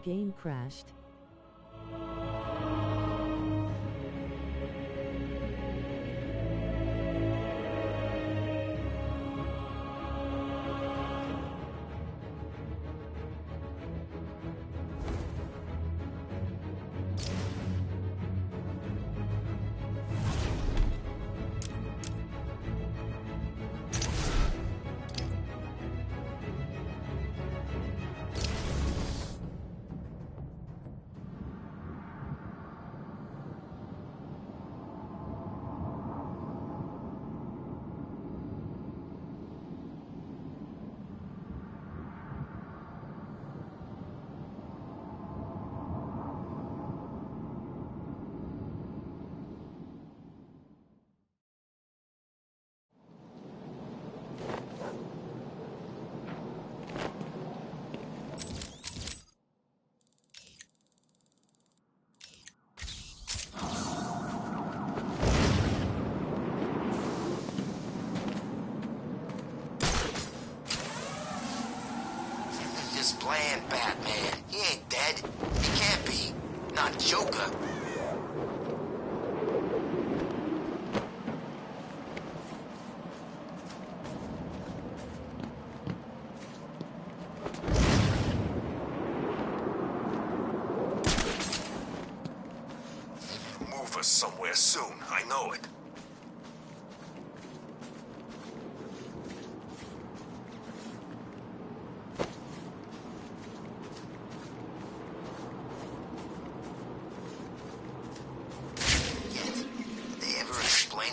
game crashed. Playing Batman. He ain't dead. He can't be. Not Joker. Move us somewhere soon. I know it.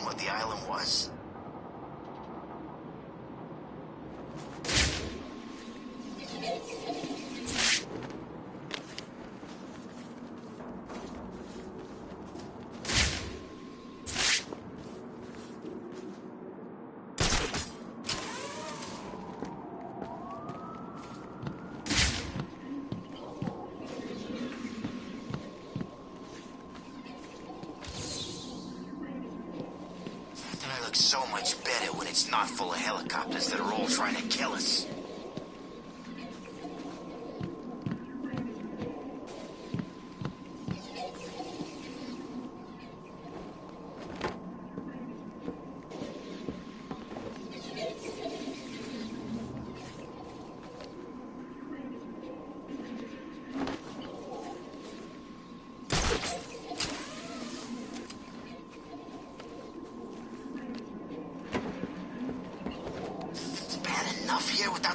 What the island was? So much better when it's not full of helicopters that are all trying to kill us. Here without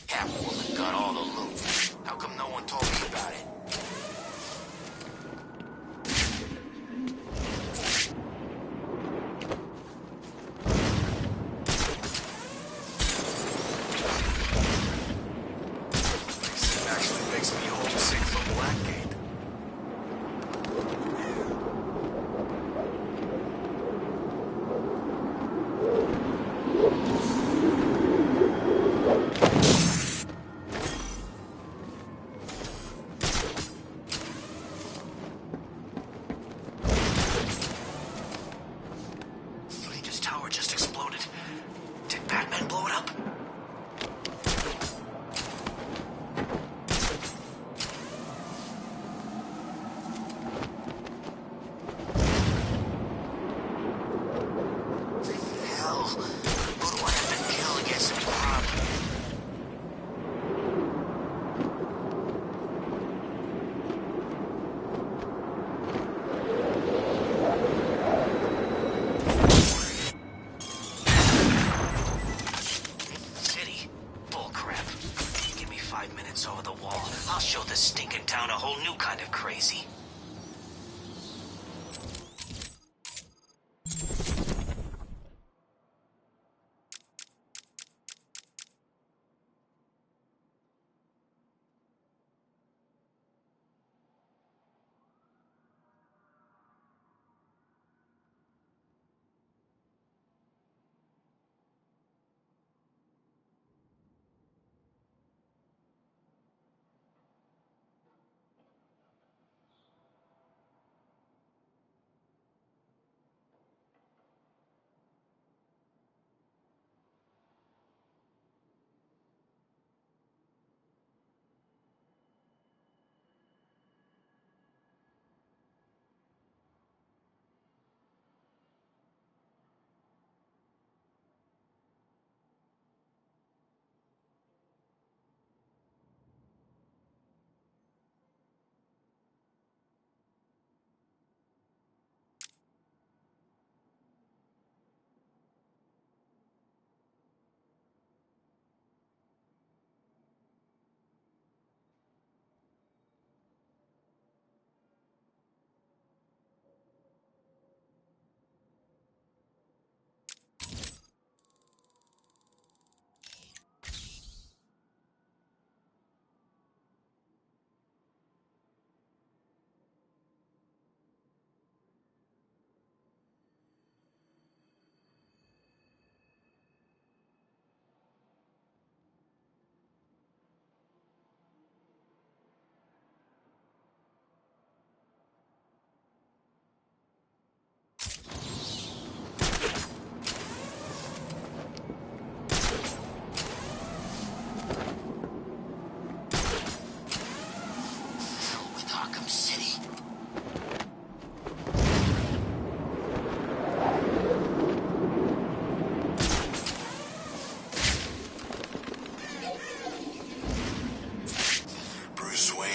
Catwoman got all the loot. How come no one told me about it? This actually makes me homesick for Blackgate. Fleeta's tower just exploded. Did Batman blow it up? Hell, who do I have to kill to get some grub? City? Bullcrap. Give me 5 minutes over the wall. I'll show this stinking town a whole new kind of crazy.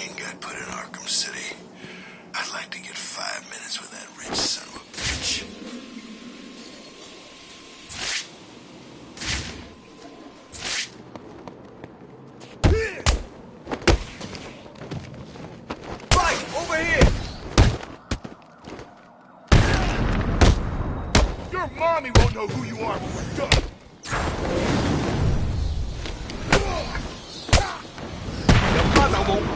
gang got put in Arkham City. I'd like to get 5 minutes with that rich son of a bitch. Right, over here! Your mommy won't know who you are when we're done. Your mother won't.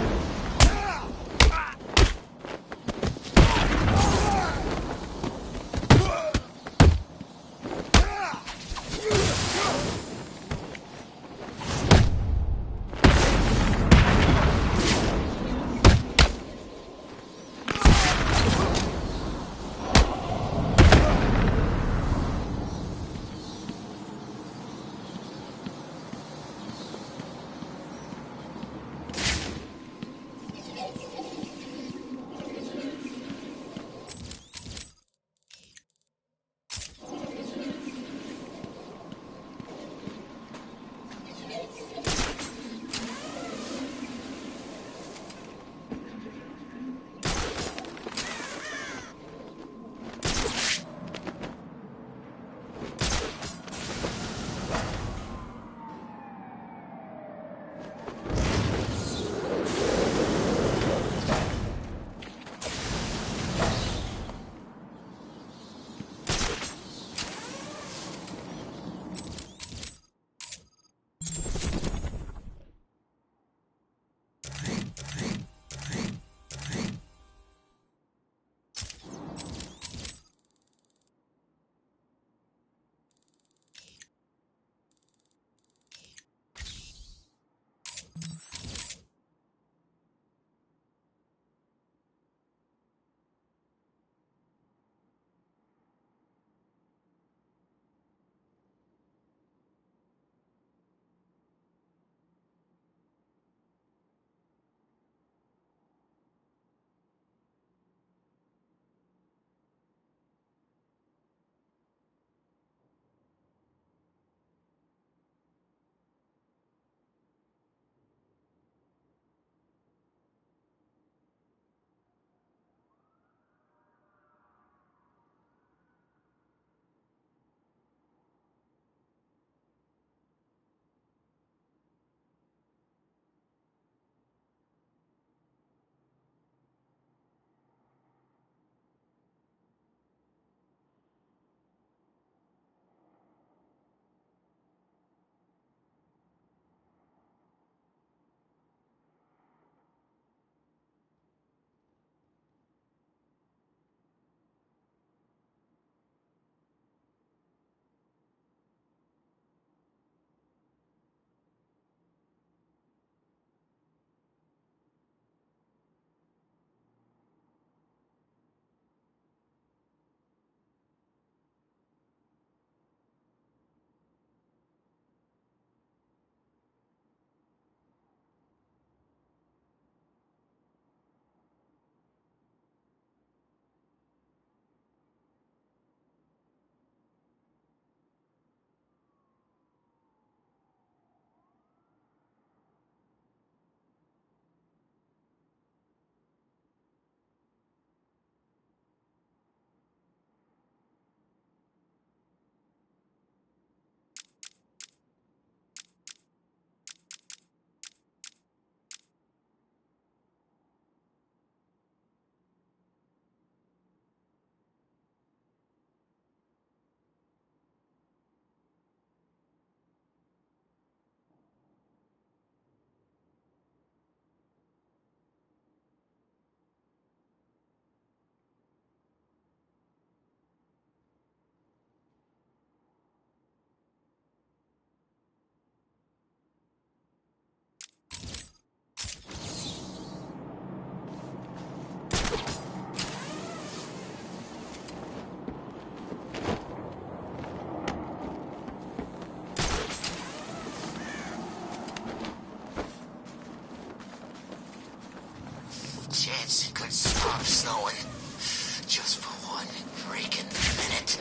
Chance it could stop snowing. Just for one freaking minute.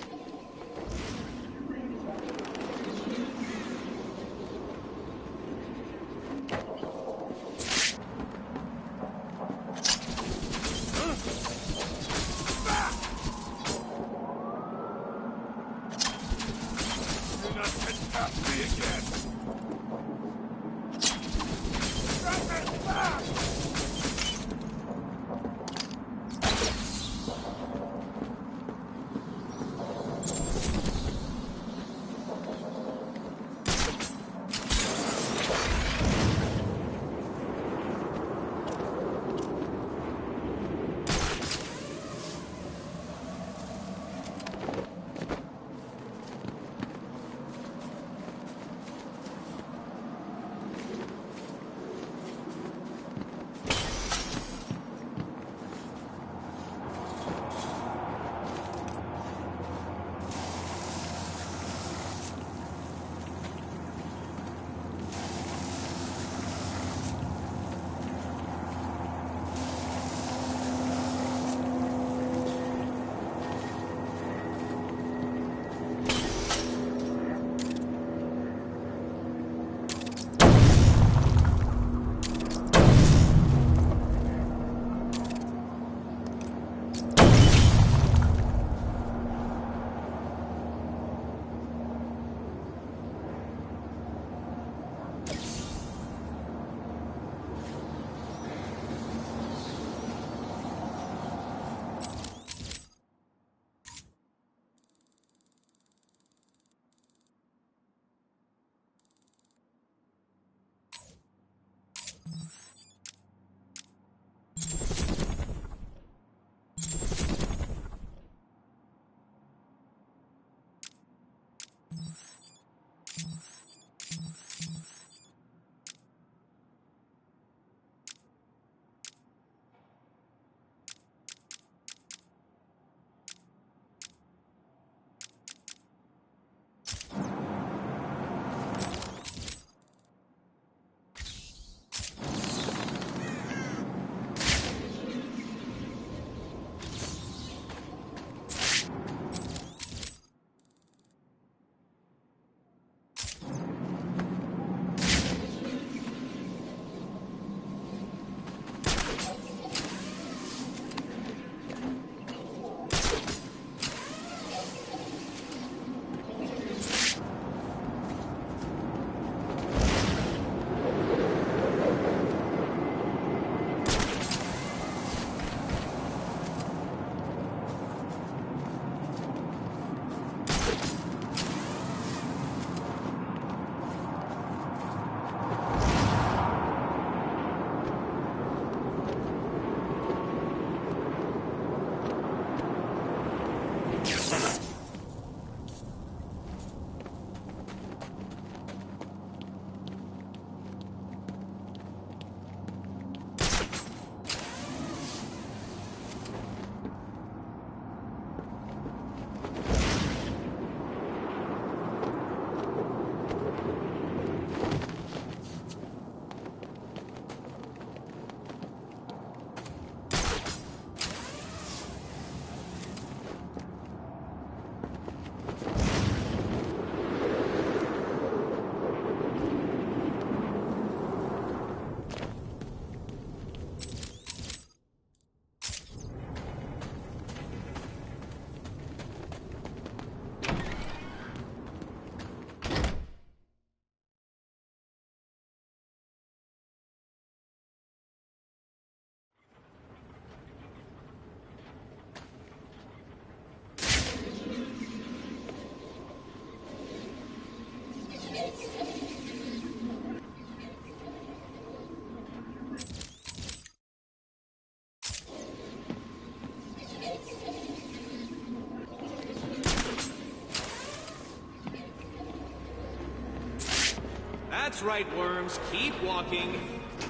That's right, worms. Keep walking.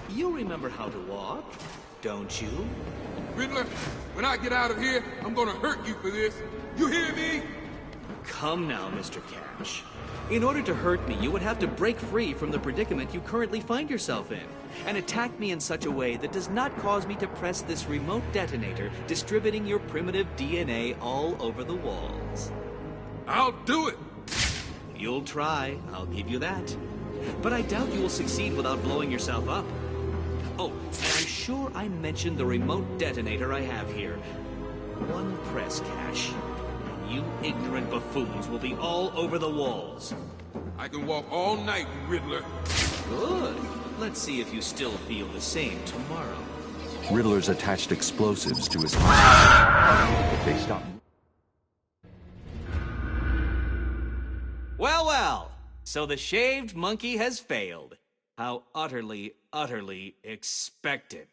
You remember how to walk, don't you? Riddler, when I get out of here, I'm gonna hurt you for this. You hear me? Come now, Mr. Cash. In order to hurt me, you would have to break free from the predicament you currently find yourself in, and attack me in such a way that does not cause me to press this remote detonator, distributing your primitive DNA all over the walls. I'll do it. You'll try, I'll give you that. But I doubt you will succeed without blowing yourself up. Oh, and I'm sure I mentioned the remote detonator I have here. One press, Cash. You ignorant buffoons will be all over the walls. I can walk all night, Riddler. Good. Let's see if you still feel the same tomorrow. Riddler's attached explosives to his house. They stop. Well, well. So the shaved monkey has failed. How utterly, utterly expected.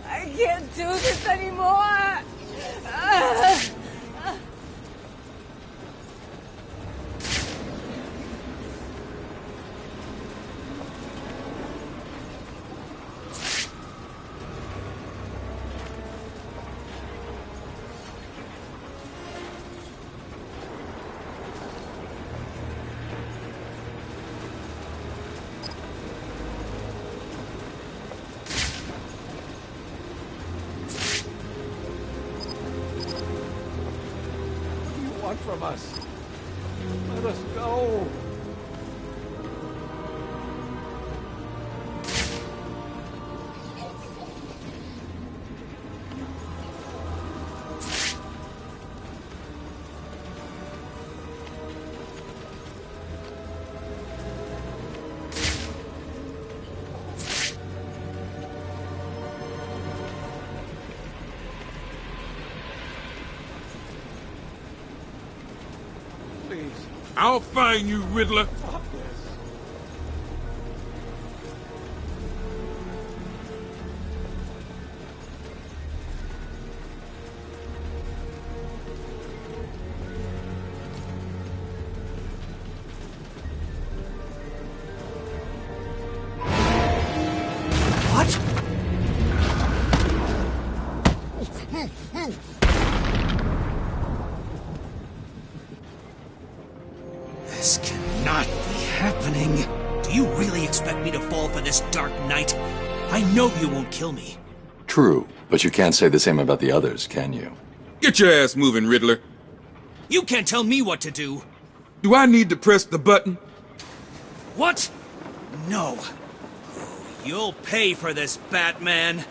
I can't do this anymore. From us. Let us go. I'll find you, Riddler. Stop this. This cannot be happening. Do you really expect me to fall for this dark night? I know you won't kill me. True, but you can't say the same about the others, can you? Get your ass moving, Riddler. You can't tell me what to do. Do I need to press the button? What? No. You'll pay for this, Batman.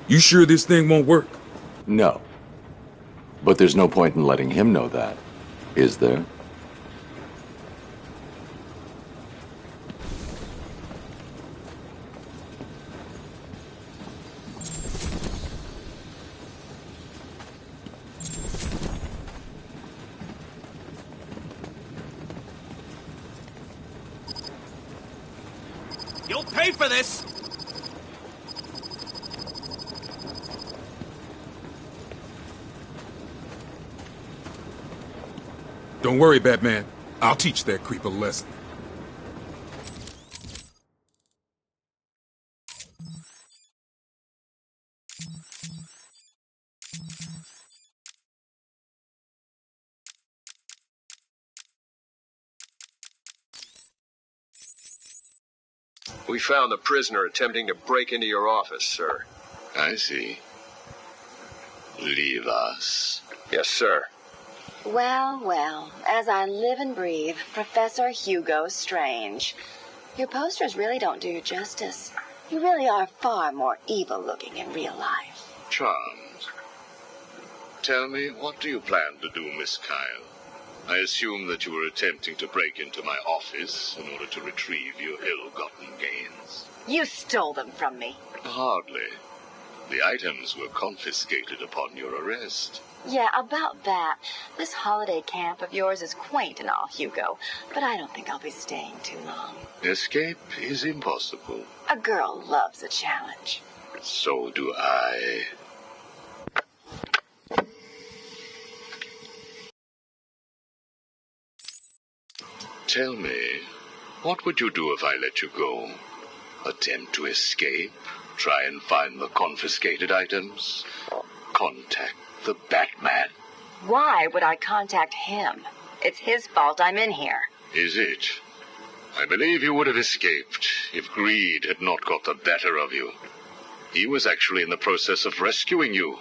You sure this thing won't work? No. But there's no point in letting him know that, is there? You'll pay for this! Don't worry, Batman. I'll teach that creep a lesson. We found the prisoner attempting to break into your office, sir. I see. Leave us. Yes, sir. Well, well, as I live and breathe, Professor Hugo Strange. Your posters really don't do you justice. You really are far more evil-looking in real life. Charmed. Tell me, what do you plan to do, Miss Kyle? I assume that you were attempting to break into my office in order to retrieve your ill-gotten gains. You stole them from me. Hardly. The items were confiscated upon your arrest. Yeah, about that. This holiday camp of yours is quaint and all, Hugo, but I don't think I'll be staying too long. Escape is impossible. A girl loves a challenge. So do I. Tell me, what would you do if I let you go? Attempt to escape? Try and find the confiscated items? Contact the Batman? Why would I contact him? It's his fault I'm in here. Is it? I believe you would have escaped if greed had not got the better of you. He was actually in the process of rescuing you,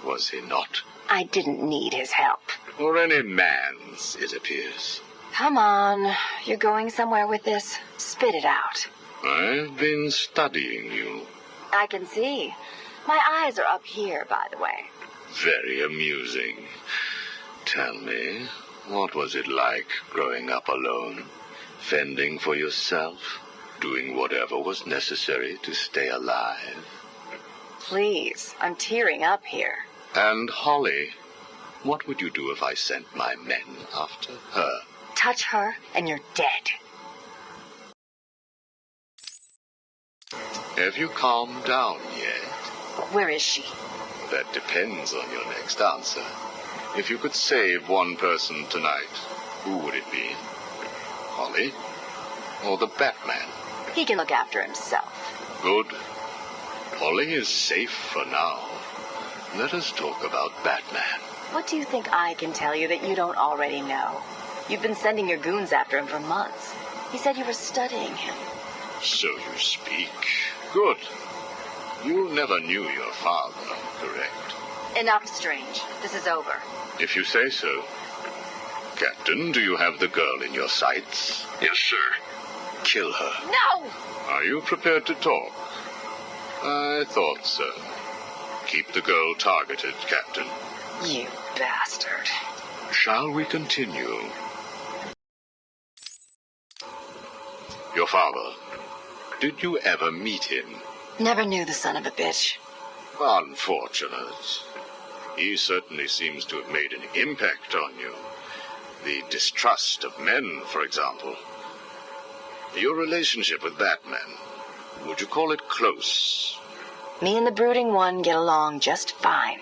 was he not? I didn't need his help. Or any man's, it appears. Come on. You're going somewhere with this? Spit it out. I've been studying you. I can see. My eyes are up here, by the way. Very amusing. Tell me, what was it like growing up alone? Fending for yourself? Doing whatever was necessary to stay alive? Please, I'm tearing up here. And Holly, what would you do if I sent my men after her? Touch her and you're dead. Have you calmed down yet? Where is she? That depends on your next answer. If you could save one person tonight, who would it be? Holly? Or the Batman? He can look after himself. Good. Holly is safe for now. Let us talk about Batman. What do you think I can tell you that you don't already know? You've been sending your goons after him for months. He said you were studying him. So you speak. Good. You never knew your father, correct? Enough, Strange. This is over. If you say so. Captain, do you have the girl in your sights? Yes, sir. Kill her. No! Are you prepared to talk? I thought so. Keep the girl targeted, Captain. You bastard. Shall we continue? Your father. Did you ever meet him? Never knew the son of a bitch. Unfortunate. He certainly seems to have made an impact on you. The distrust of men, for example. Your relationship with Batman, would you call it close? Me and the brooding one get along just fine.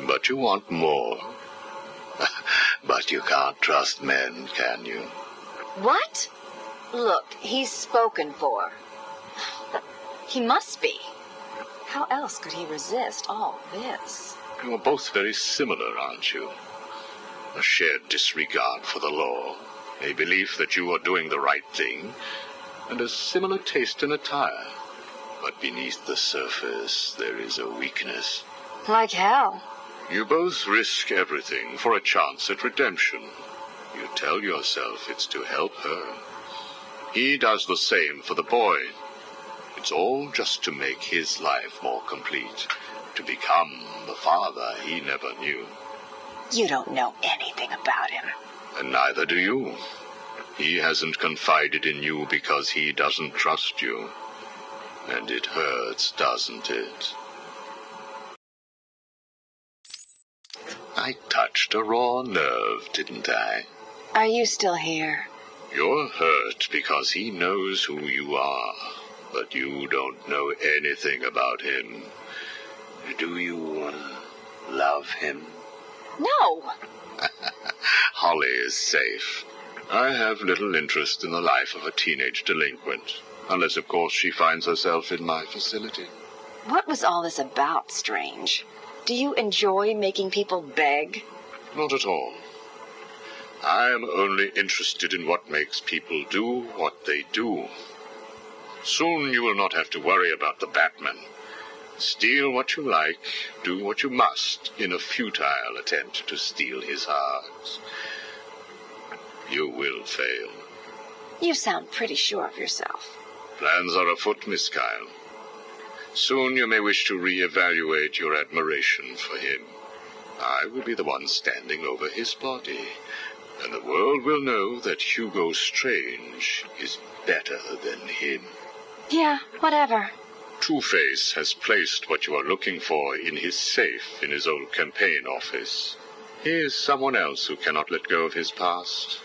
But you want more. But you can't trust men, can you? What? Look, he's spoken for. He must be. How else could he resist all this? You are both very similar, aren't you? A shared disregard for the law, a belief that you are doing the right thing, and a similar taste in attire. But beneath the surface, there is a weakness. Like hell. You both risk everything for a chance at redemption. You tell yourself it's to help her. He does the same for the boy. It's all just to make his life more complete, to become the father he never knew. You don't know anything about him. And neither do you. He hasn't confided in you because he doesn't trust you. And it hurts, doesn't it? I touched a raw nerve, didn't I? Are you still here? You're hurt because he knows who you are, but you don't know anything about him. Do you love him? No! Holly is safe. I have little interest in the life of a teenage delinquent, unless, of course, she finds herself in my facility. What was all this about, Strange? Do you enjoy making people beg? Not at all. I am only interested in what makes people do what they do. Soon you will not have to worry about the Batman. Steal what you like, do what you must, in a futile attempt to steal his heart. You will fail. You sound pretty sure of yourself. Plans are afoot, Miss Kyle. Soon you may wish to re-evaluate your admiration for him. I will be the one standing over his body, and the world will know that Hugo Strange is better than him. Yeah, whatever. Two-Face has placed what you are looking for in his safe in his old campaign office. He is someone else who cannot let go of his past.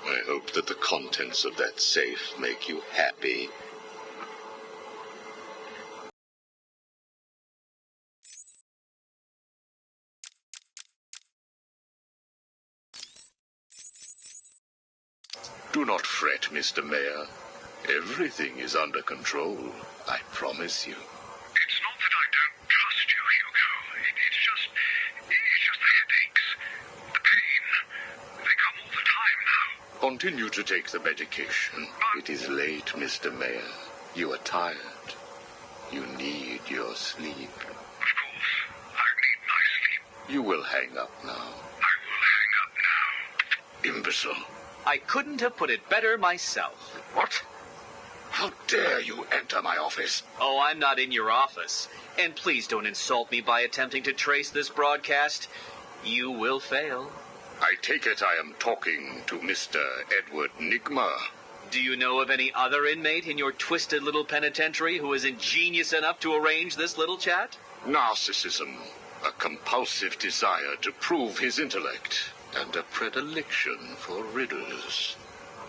I hope that the contents of that safe make you happy. Do not fret, Mr. Mayor. Everything is under control, I promise you. It's not that I don't trust you, Hugo. It's just the headaches. The pain. They come all the time now. Continue to take the medication. It is late, Mr. Mayor. You are tired. You need your sleep. Of course. I need my sleep. You will hang up now. I will hang up now. Imbecile. I couldn't have put it better myself. What? How dare you enter my office? Oh, I'm not in your office. And please don't insult me by attempting to trace this broadcast. You will fail. I take it I am talking to Mr. Edward Nigma. Do you know of any other inmate in your twisted little penitentiary who is ingenious enough to arrange this little chat? Narcissism, a compulsive desire to prove his intellect, and a predilection for riddles.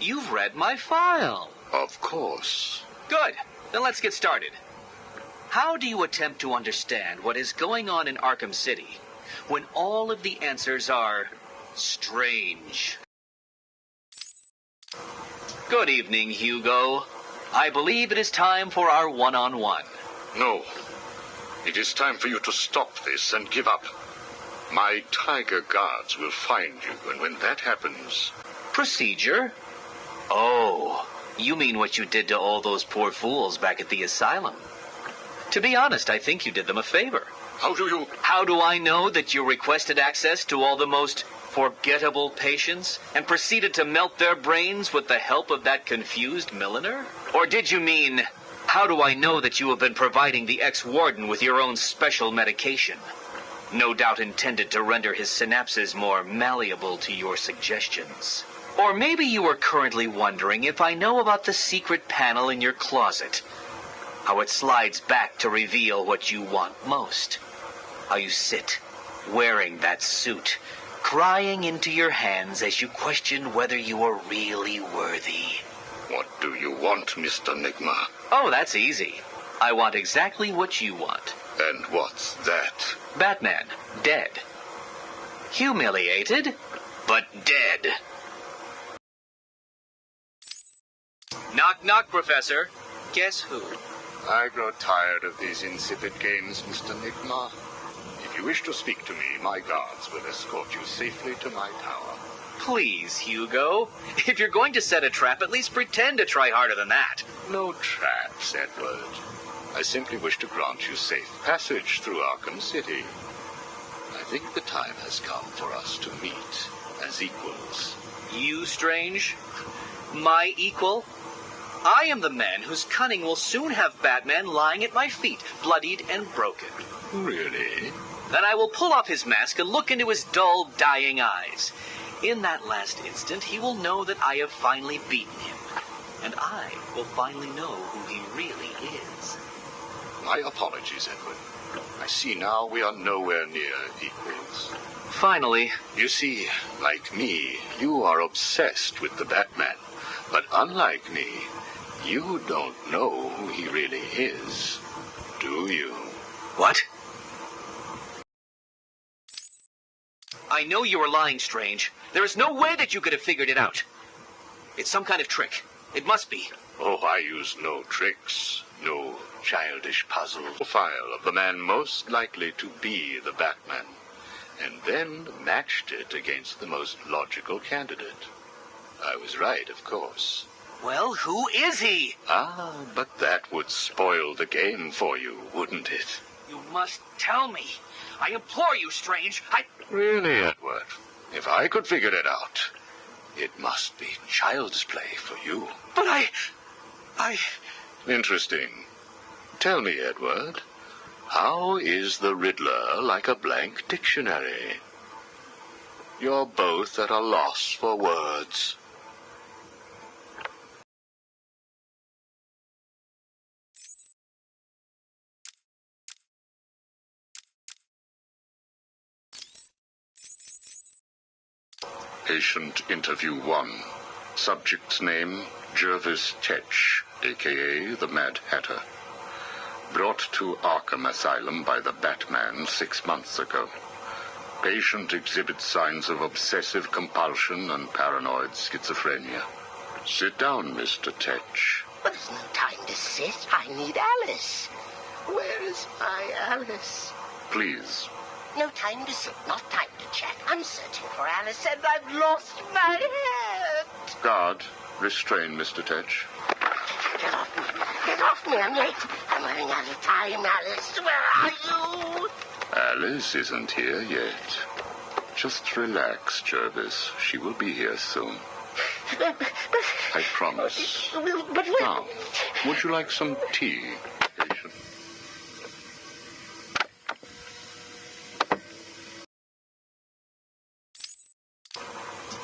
You've read my file. Of course. Good. Then let's get started. How do you attempt to understand what is going on in Arkham City when all of the answers are strange? Good evening, Hugo. I believe it is time for our one-on-one. No. It is time for you to stop this and give up. My tiger guards will find you, and when that happens... Procedure? Oh, you mean what you did to all those poor fools back at the asylum. To be honest, I think you did them a favor. How do I know that you requested access to all the most forgettable patients and proceeded to melt their brains with the help of that confused milliner? Or did you mean, how do I know that you have been providing the ex-warden with your own special medication? No doubt intended to render his synapses more malleable to your suggestions. Or maybe you are currently wondering if I know about the secret panel in your closet. How it slides back to reveal what you want most. How you sit, wearing that suit, crying into your hands as you question whether you are really worthy. What do you want, Mr. Nigma? Oh, that's easy. I want exactly what you want. And what's that? Batman, dead. Humiliated, but dead. Knock, knock, Professor. Guess who? I grow tired of these insipid games, Mr. Nigma. If you wish to speak to me, my guards will escort you safely to my tower. Please, Hugo. If you're going to set a trap, at least pretend to try harder than that. No traps, Edward. I simply wish to grant you safe passage through Arkham City. I think the time has come for us to meet as equals. You, Strange? My equal? I am the man whose cunning will soon have Batman lying at my feet, bloodied and broken. Really? Then I will pull off his mask and look into his dull, dying eyes. In that last instant, he will know that I have finally beaten him. And I will finally know who he really is. My apologies, Edward. I see now we are nowhere near equals. Finally. You see, like me, you are obsessed with the Batman. But unlike me, you don't know who he really is, do you? What? I know you are lying, Strange. There is no way that you could have figured it out. It's some kind of trick. It must be. Oh, I use no tricks, no childish puzzles. File of the man most likely to be the Batman, and then matched it against the most logical candidate. I was right, of course. Well, who is he? Ah, but that would spoil the game for you, wouldn't it? You must tell me. I implore you, Strange. Really, Edward? If I could figure it out, it must be child's play for you. But I... Interesting. Tell me, Edward, how is the Riddler like a blank dictionary? You're both at a loss for words. Patient interview 1. Subject's name, Jervis Tetch, a.k.a. the Mad Hatter. Brought to Arkham Asylum by the Batman 6 months ago. Patient exhibits signs of obsessive compulsion and paranoid schizophrenia. Sit down, Mr. Tetch. But there's no time to sit. I need Alice. Where is my Alice? Please. No time to sit, not time to chat. I'm searching for Alice, and I've lost my head. Guard, restrain Mr. Tetch. Get off me. Get off me. I'm late. I'm running out of time, Alice. Where are you? Alice isn't here yet. Just relax, Jervis. She will be here soon. I promise. But Now, would you like some tea, patient?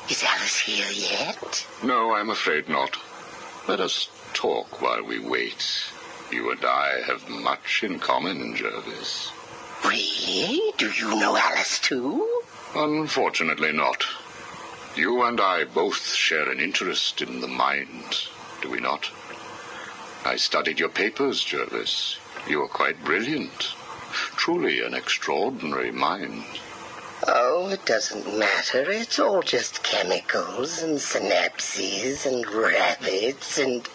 Is Alice here yet? No, I'm afraid not. Let us talk while we wait. You and I have much in common, Jervis. Really? Do you know Alice too? Unfortunately not. You and I both share an interest in the mind, do we not? I studied your papers, Jervis. You are quite brilliant. Truly an extraordinary mind. Oh, it doesn't matter. It's all just chemicals and synapses and rabbits and...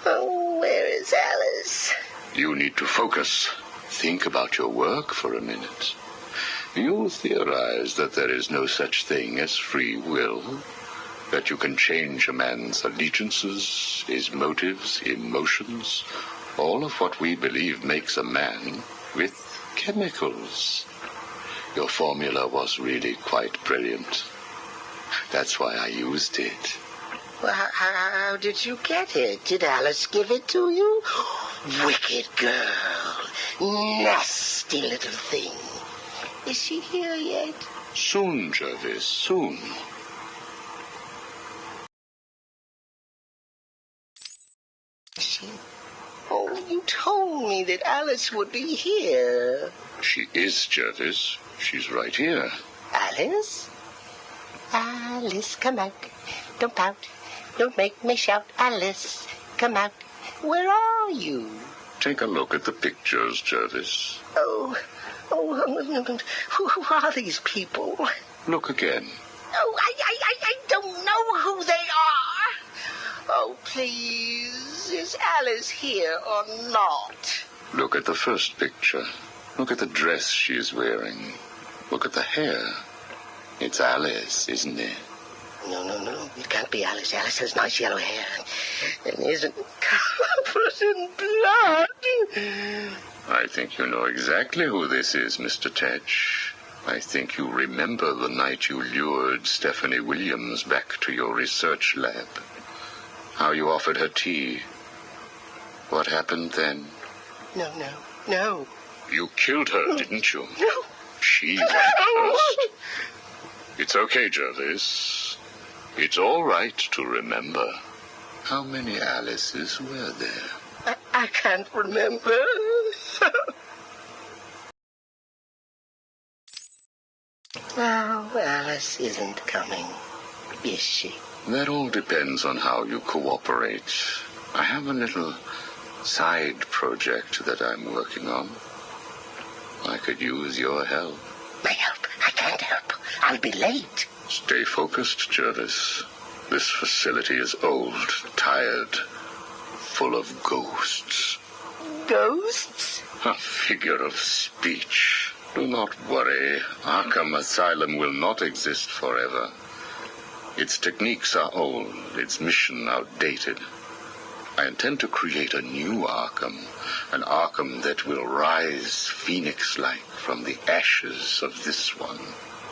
Oh, where is Alice? You need to focus. Think about your work for a minute. You theorize that there is no such thing as free will, that you can change a man's allegiances, his motives, emotions, all of what we believe makes a man with chemicals. Your formula was really quite brilliant. That's why I used it. Well, how did you get it? Did Alice give it to you? Wicked girl. Nasty little thing. Is she here yet? Soon, Jervis, soon. She... Oh, you told me that Alice would be here. She is, Jervis. She's right here. Alice? Alice, come out. Don't pout. Don't make me shout. Alice, come out. Where are you? Take a look at the pictures, Jervis. Oh, who are these people? Look again. Oh, I don't know who they are. Oh, please, is Alice here or not? Look at the first picture. Look at the dress she's wearing. Look at the hair. It's Alice, isn't it? No, it can't be Alice. Alice has nice yellow hair and isn't covered in blood. I think you know exactly who this is, Mr. Tetch. I think you remember the night you lured Stephanie Williams back to your research lab. How you offered her tea. What happened then? No. You killed her, didn't you? No. She went first. It's okay, Jervis. It's all right to remember. How many Alices were there? I can't remember. Oh, Alice isn't coming, is she? That all depends on how you cooperate. I have a little side project that I'm working on. I could use your help. My help? I can't help. I'll be late. Stay focused, Jervis. This facility is old, tired, full of ghosts. Ghosts? A figure of speech. Do not worry. Arkham Asylum will not exist forever. Its techniques are old, its mission outdated. I intend to create a new Arkham, an Arkham that will rise phoenix-like from the ashes of this one.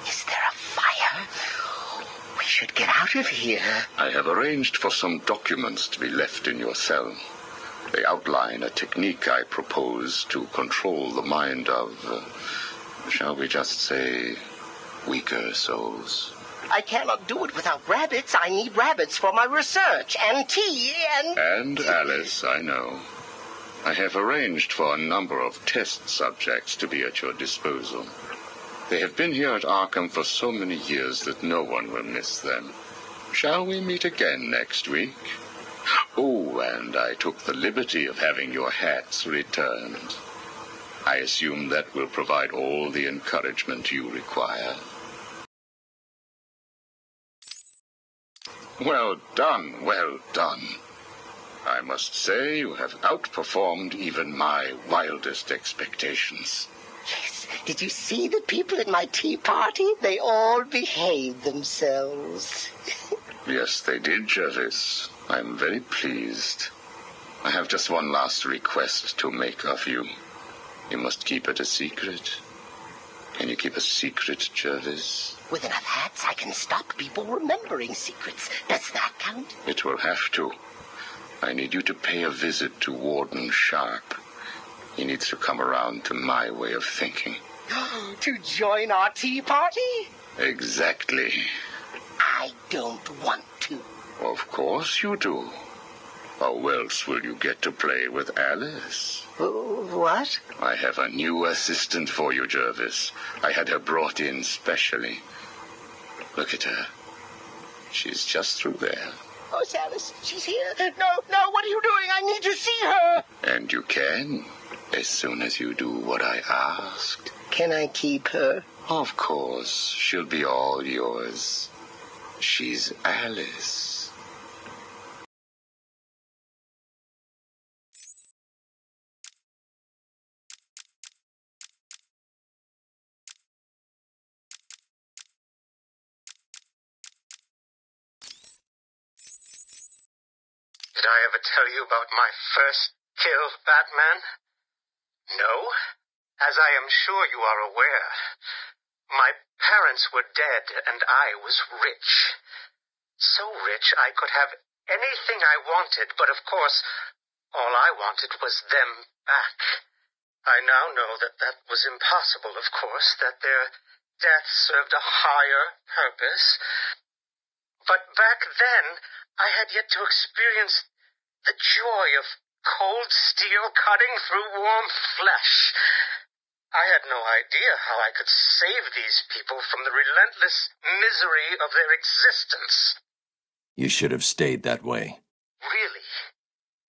Is there a fire? We should get out of here. I have arranged for some documents to be left in your cell. They outline a technique I propose to control the mind of, shall we just say, weaker souls. I cannot do it without rabbits. I need rabbits for my research, and tea, And Alice, I know. I have arranged for a number of test subjects to be at your disposal. They have been here at Arkham for so many years that no one will miss them. Shall we meet again next week? Oh, and I took the liberty of having your hats returned. I assume that will provide all the encouragement you require. Well done, well done. I must say you have outperformed even my wildest expectations. Yes, did you see the people at my tea party? They all behaved themselves. Yes, they did, Jervis. I'm very pleased. I have just one last request to make of you. You must keep it a secret. Can you keep a secret, Jervis? With enough hats, I can stop people remembering secrets. Does that count? It will have to. I need you to pay a visit to Warden Sharp. He needs to come around to my way of thinking. To join our tea party? Exactly. I don't want to. Of course you do. How else will you get to play with Alice? What? I have a new assistant for you, Jervis. I had her brought in specially. Look at her. She's just through there. Oh, it's Alice. She's here. No, what are you doing? I need to see her. And you can, as soon as you do what I asked. Can I keep her? Of course. She'll be all yours. She's Alice. Did I ever tell you about my first kill, Batman? No? As I am sure you are aware, my parents were dead and I was rich. So rich I could have anything I wanted, but of course, all I wanted was them back. I now know that that was impossible, of course, that their death served a higher purpose. But back then, I had yet to experience the joy of cold steel cutting through warm flesh. I had no idea how I could save these people from the relentless misery of their existence. You should have stayed that way. Really?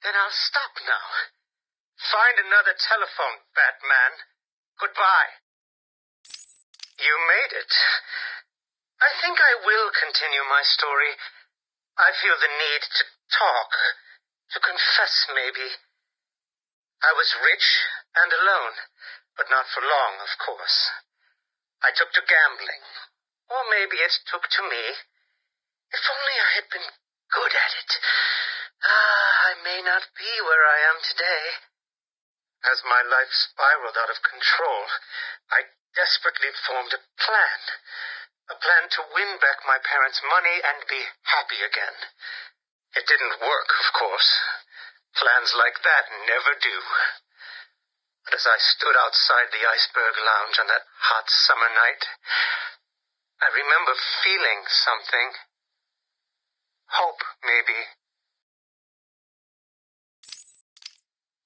Then I'll stop now. Find another telephone, Batman. Goodbye. You made it. I think I will continue my story. I feel the need to talk, to confess maybe. I was rich and alone, but not for long, of course. I took to gambling, or maybe it took to me. If only I had been good at it. I may not be where I am today. As my life spiraled out of control, I desperately formed a plan. A plan to win back my parents' money and be happy again. It didn't work, of course. Plans like that never do. But as I stood outside the Iceberg Lounge on that hot summer night, I remember feeling something. Hope, maybe.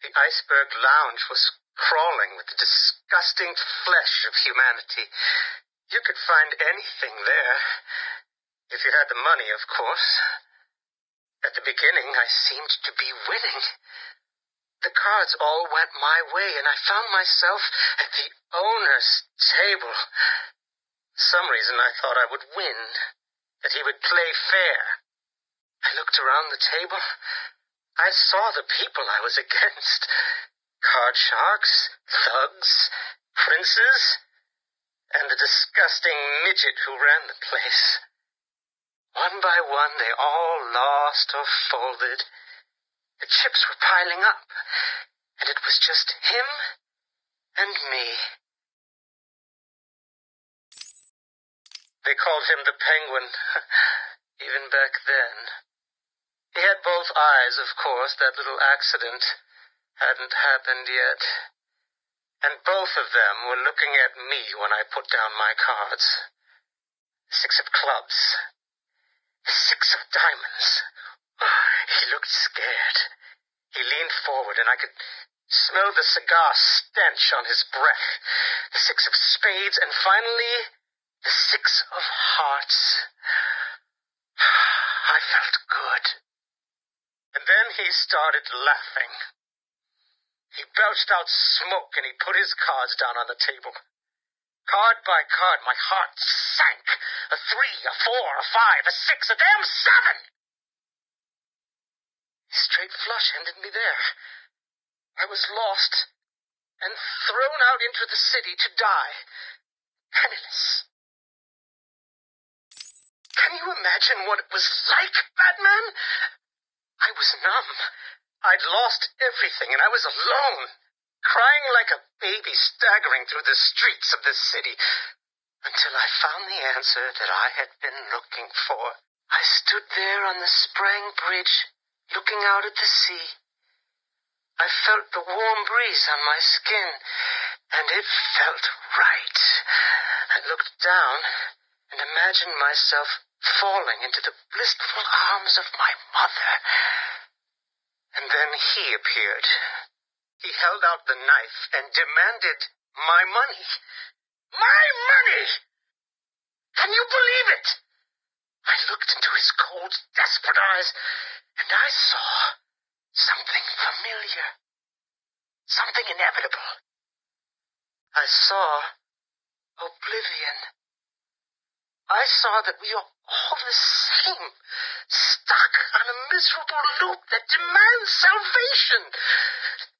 The Iceberg Lounge was crawling with the disgusting flesh of humanity. You could find anything there. If you had the money, of course. At the beginning, I seemed to be winning. The cards all went my way, and I found myself at the owner's table. For some reason, I thought I would win, that he would play fair. I looked around the table. I saw the people I was against. Card sharks, thugs, princes, and the disgusting midget who ran the place. One by one, they all lost or folded. The chips were piling up, and it was just him and me. They called him the Penguin, even back then. He had both eyes, of course. That little accident hadn't happened yet. And both of them were looking at me when I put down my cards. 6 of clubs. 6 of diamonds. He looked scared. He leaned forward, and I could Smelled the cigar stench on his breath, the 6 of spades, and finally, the 6 of hearts. I felt good. And then he started laughing. He belched out smoke and he put his cards down on the table. Card by card, my heart sank. A 3, a 4, a 5, a 6, a damn 7! Straight flush ended me there. I was lost and thrown out into the city to die, penniless. Can you imagine what it was like, Batman? I was numb. I'd lost everything, and I was alone, crying like a baby staggering through the streets of the city, until I found the answer that I had been looking for. I stood there on the Sprang Bridge, looking out at the sea. I felt the warm breeze on my skin, and it felt right. I looked down and imagined myself falling into the blissful arms of my mother. And then he appeared. He held out the knife and demanded my money. My money! Can you believe it? I looked into his cold, desperate eyes, and I saw something familiar. Something inevitable. I saw oblivion. I saw that we are all the same, stuck on a miserable loop that demands salvation.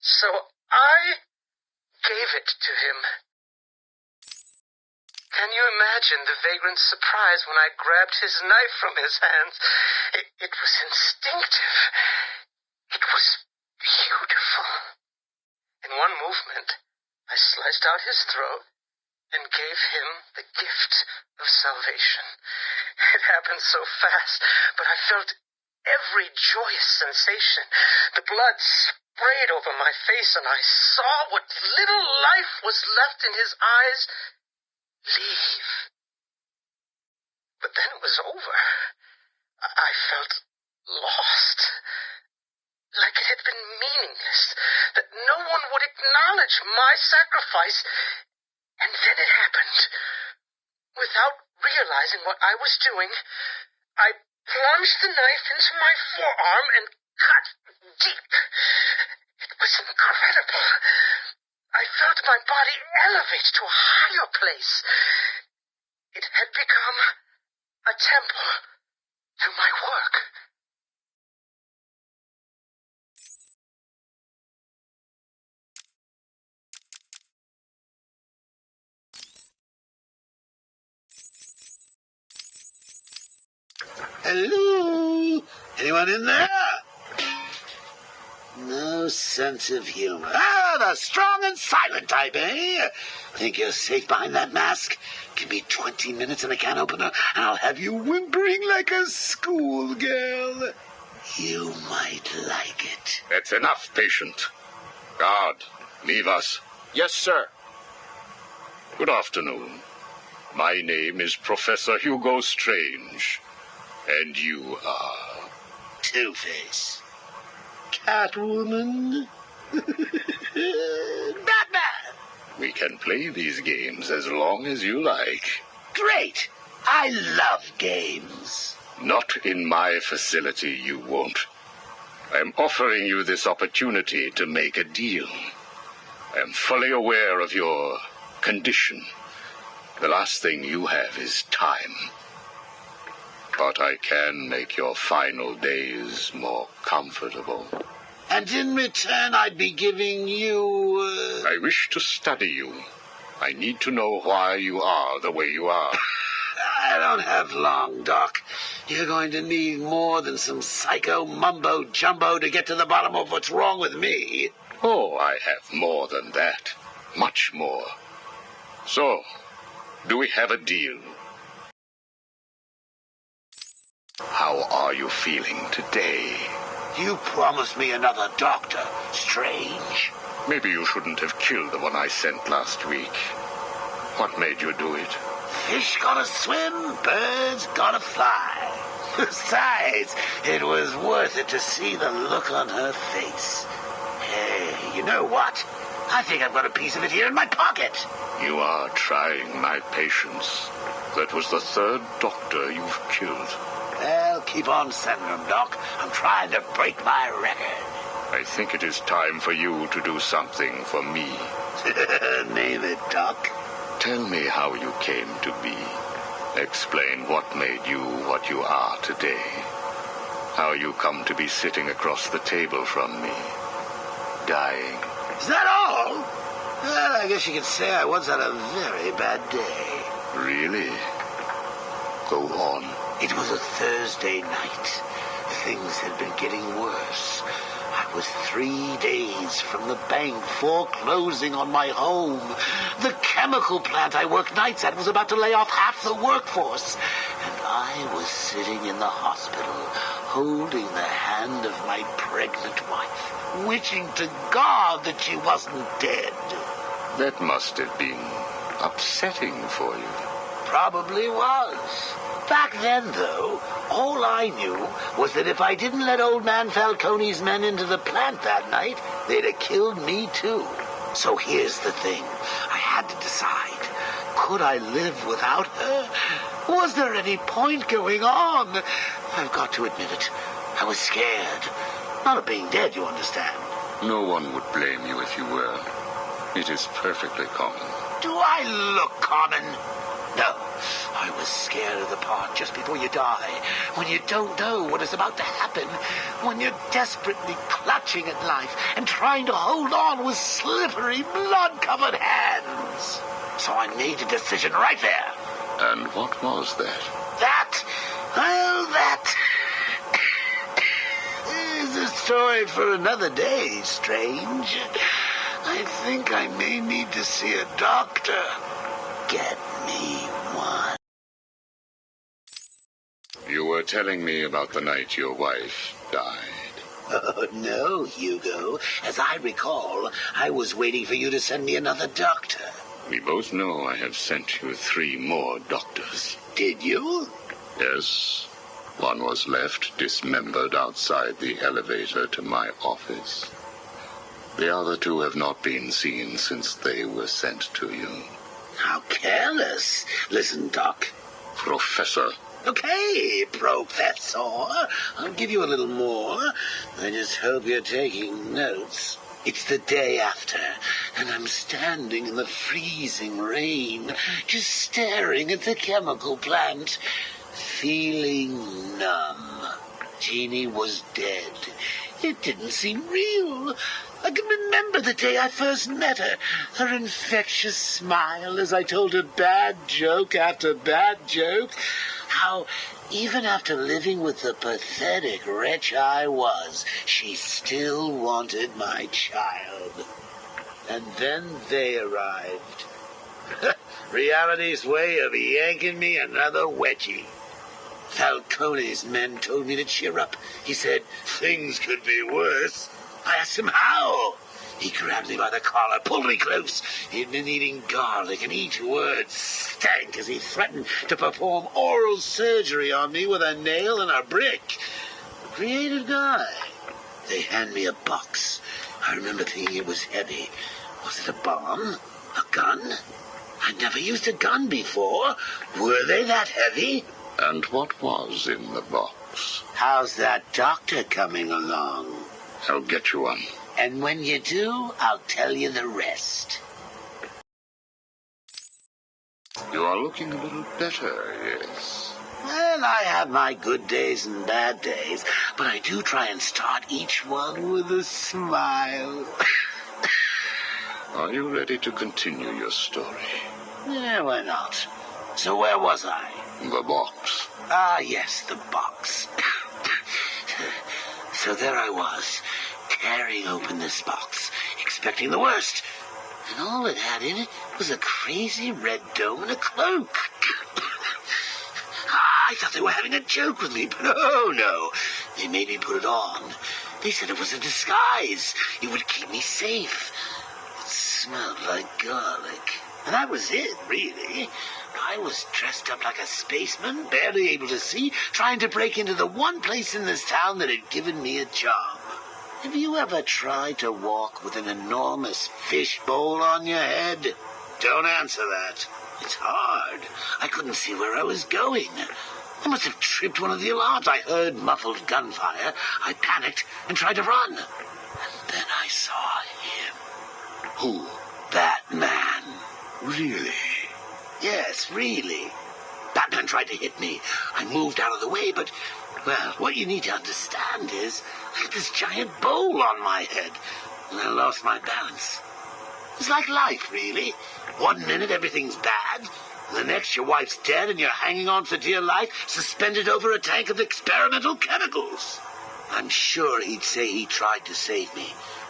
So I gave it to him. Can you imagine the vagrant's surprise when I grabbed his knife from his hands? It was instinctive. It was beautiful. In one movement, I sliced out his throat and gave him the gift of salvation. It happened so fast, but I felt every joyous sensation. The blood sprayed over my face, and I saw what little life was left in his eyes leave. But then it was over. I felt lost. Like it had been meaningless, that no one would acknowledge my sacrifice. And then it happened. Without realizing what I was doing, I plunged the knife into my forearm and cut deep. It was incredible. I felt my body elevate to a higher place. It had become a temple to my work. Hello? Anyone in there? No sense of humor. Ah, the strong and silent type, eh? Think you're safe behind that mask? Give me 20 minutes and a can opener, and I'll have you whimpering like a schoolgirl. You might like it. That's enough, patient. Guard, leave us. Yes, sir. Good afternoon. My name is Professor Hugo Strange. And you are? Two-Face. Catwoman. Batman. We can play these games as long as you like. Great. I love games. Not in my facility, you won't. I'm offering you this opportunity to make a deal. I am fully aware of your condition. The last thing you have is time. But I can make your final days more comfortable. And in return, I'd be giving you... I wish to study you. I need to know why you are the way you are. I don't have long, Doc. You're going to need more than some psycho mumbo-jumbo to get to the bottom of what's wrong with me. Oh, I have more than that. Much more. So, do we have a deal? How are you feeling today? You promised me another doctor, Strange. Maybe you shouldn't have killed the one I sent last week. What made you do it? Fish gotta swim, birds gotta fly. Besides, it was worth it to see the look on her face. Hey, You know what? I think I've got a piece of it here in my pocket. You are trying my patience. That was the third doctor you've killed. Well, keep on sending them, Doc. I'm trying to break my record. I think it is time for you to do something for me. Name it, Doc. Tell me how you came to be. Explain what made you what you are today. How you come to be sitting across the table from me, dying. Is that all? Well, I guess you could say I once had a very bad day. Really? Go on. It was a Thursday night. Things had been getting worse. I was 3 days from the bank foreclosing on my home. The chemical plant I worked nights at was about to lay off half the workforce. And I was sitting in the hospital, holding the hand of my pregnant wife, wishing to God that she wasn't dead. That must have been upsetting for you. Probably was. Back then, though, all I knew was that if I didn't let old man Falcone's men into the plant that night, they'd have killed me too. So here's the thing. I had to decide. Could I live without her? Was there any point going on? I've got to admit it. I was scared. Not of being dead, you understand. No one would blame you if you were. It is perfectly common. Do I look common? No. I was scared of the part just before you die, when you don't know what is about to happen, when you're desperately clutching at life and trying to hold on with slippery, blood-covered hands. So I made a decision right there. And what was that? That is a story for another day, Strange. I think I may need to see a doctor. Get me one. You were telling me about the night your wife died. Oh, no, Hugo. As I recall, I was waiting for you to send me another doctor. We both know I have sent you 3 more doctors. Did you? Yes. One was left dismembered outside the elevator to my office. The other 2 have not been seen since they were sent to you. How careless. Listen, Doc. Professor. Okay, Professor. I'll give you a little more. I just hope you're taking notes. It's the day after, and I'm standing in the freezing rain, just staring at the chemical plant, feeling numb. Jeannie was dead. It didn't seem real. I can remember the day I first met her. Her infectious smile as I told her bad joke after bad joke. How, even after living with the pathetic wretch I was, she still wanted my child. And then they arrived. Reality's way of yanking me another wedgie. Falcone's men told me to cheer up. He said things could be worse. I asked him how. He grabbed me by the collar, pulled me close. He'd been eating garlic, and each word stank as he threatened to perform oral surgery on me with a nail and a brick. Creative guy. They hand me a box. I remember thinking it was heavy. Was it a bomb? A gun? I'd never used a gun before. Were they that heavy? And what was in the box? How's that doctor coming along? I'll get you one. And when you do, I'll tell you the rest. You are looking a little better, yes. Well, I have my good days and bad days, but I do try and start each one with a smile. Are you ready to continue your story? Yeah, why not? So where was I? The box. Ah, yes, the box. So there I was, tearing open this box, expecting the worst. And all it had in it was a crazy red dome and a cloak. I thought they were having a joke with me, but oh no. They made me put it on. They said it was a disguise. It would keep me safe. It smelled like garlic. And that was it, really. I was dressed up like a spaceman, barely able to see, trying to break into the one place in this town that had given me a job. Have you ever tried to walk with an enormous fishbowl on your head? Don't answer that. It's hard. I couldn't see where I was going. I must have tripped one of the alarms. I heard muffled gunfire. I panicked and tried to run. And then I saw him. Who? Batman. Really? Yes, really. Batman tried to hit me. I moved out of the way, but, well, what you need to understand is I had this giant bowl on my head, and I lost my balance. It's like life, really. 1 minute everything's bad, the next your wife's dead and you're hanging on for dear life, suspended over a tank of experimental chemicals. I'm sure he'd say he tried to save me,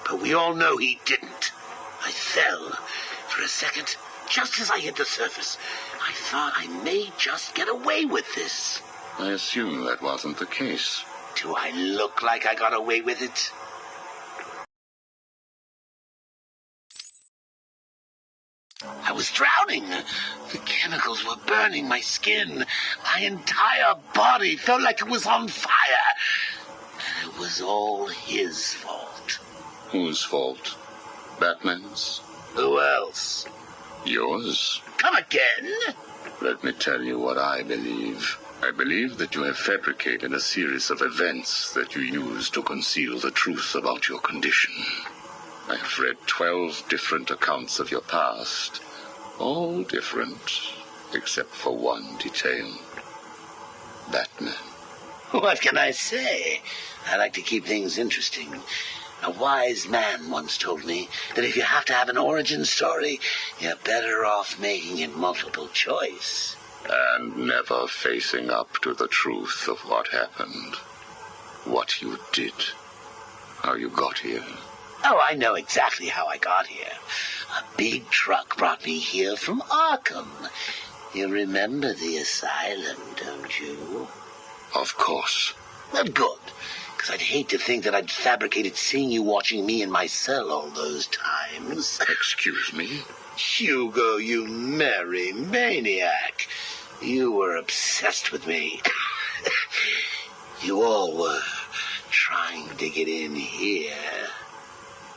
but we all know he didn't. I fell. For a second, just as I hit the surface, I thought I may just get away with this. I assume that wasn't the case. Do I look like I got away with it? I was drowning. The chemicals were burning my skin. My entire body felt like it was on fire. And it was all his fault. Whose fault? Batman's? Who else? Yours? Come again? Let me tell you what I believe. I believe that you have fabricated a series of events that you use to conceal the truth about your condition. I have read 12 different accounts of your past, all different, except for one detail. Batman. What can I say? I like to keep things interesting. A wise man once told me that if you have to have an origin story, you're better off making it multiple choice. And never facing up to the truth of what happened. What you did. How you got here. Oh, I know exactly how I got here. A big truck brought me here from Arkham. You remember the asylum, don't you? Of course. Well, good. Because I'd hate to think that I'd fabricated seeing you watching me in my cell all those times. Excuse me? Hugo, you merry maniac. You were obsessed with me. You all were trying to get in here.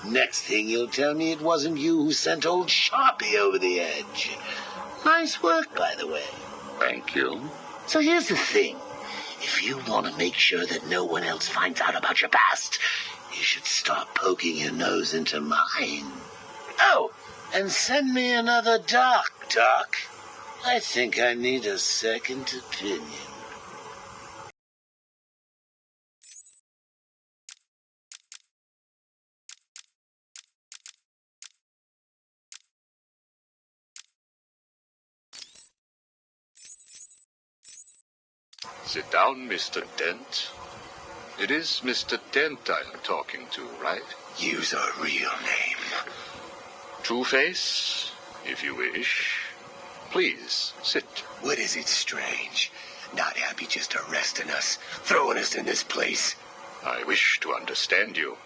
Next thing you'll tell me it wasn't you who sent old Sharpie over the edge. Nice work, by the way. Thank you. So here's the thing. If you want to make sure that no one else finds out about your past, you should stop poking your nose into mine. Oh, and send me another doc. I think I need a second opinion. Sit down, Mr. Dent. It is Mr. Dent I am talking to, right? Use a real name. Two-Face, if you wish. Please, sit. What is it, Strange? Not happy just arresting us, throwing us in this place? I wish to understand you.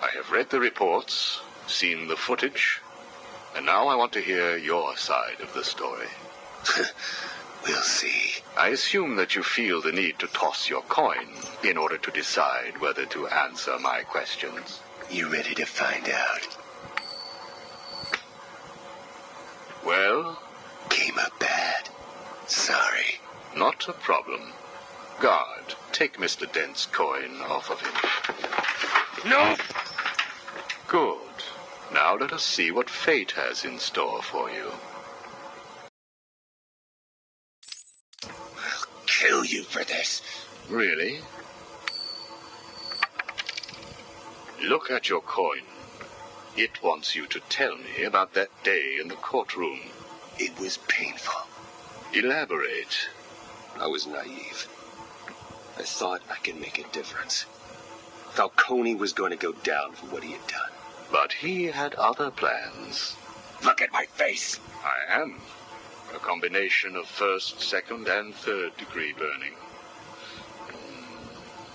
I have read the reports, seen the footage, and now I want to hear your side of the story. We'll see. I assume that you feel the need to toss your coin in order to decide whether to answer my questions. You ready to find out? Well? Came up bad. Sorry. Not a problem. Guard, take Mr. Dent's coin off of him. No! Good. Now let us see what fate has in store for you. I'll kill you for this. Really? Look at your coin. It wants you to tell me about that day in the courtroom. It was painful. Elaborate. I was naive. I thought I could make a difference. Falcone was going to go down for what he had done. But he had other plans. Look at my face. I am. A combination of first, second, and third degree burning.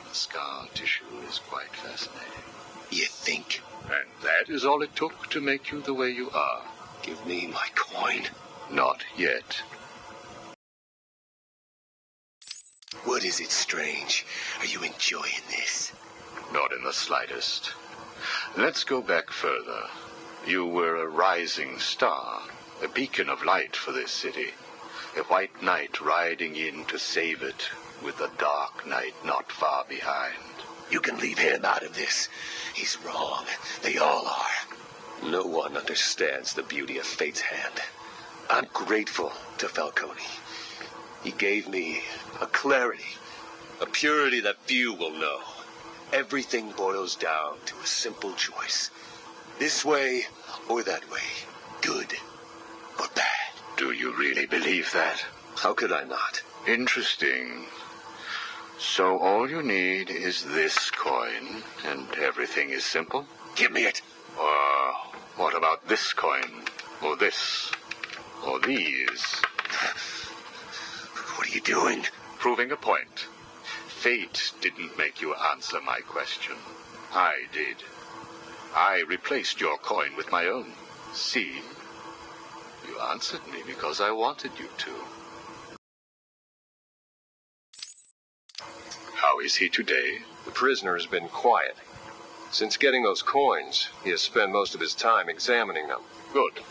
The scar tissue is quite fascinating. You think? And that is all it took to make you the way you are. Give me my coin. Not yet. What is it, Strange? Are you enjoying this? Not in the slightest. Let's go back further. You were a rising star, a beacon of light for this city. A white knight riding in to save it, with the dark knight not far behind. You can leave him out of this. He's wrong. They all are. No one understands the beauty of fate's hand. I'm grateful to Falcone. He gave me a clarity, a purity that few will know. Everything boils down to a simple choice. This way or that way. Good or bad. Do you really believe that? How could I not? Interesting. So all you need is this coin, and everything is simple? Give me it. Or what about this coin? Or this? Or these? What are you doing? Proving a point. Fate didn't make you answer my question. I did. I replaced your coin with my own. See? You answered me because I wanted you to. How is he today? The prisoner has been quiet. Since getting those coins, he has spent most of his time examining them. Good.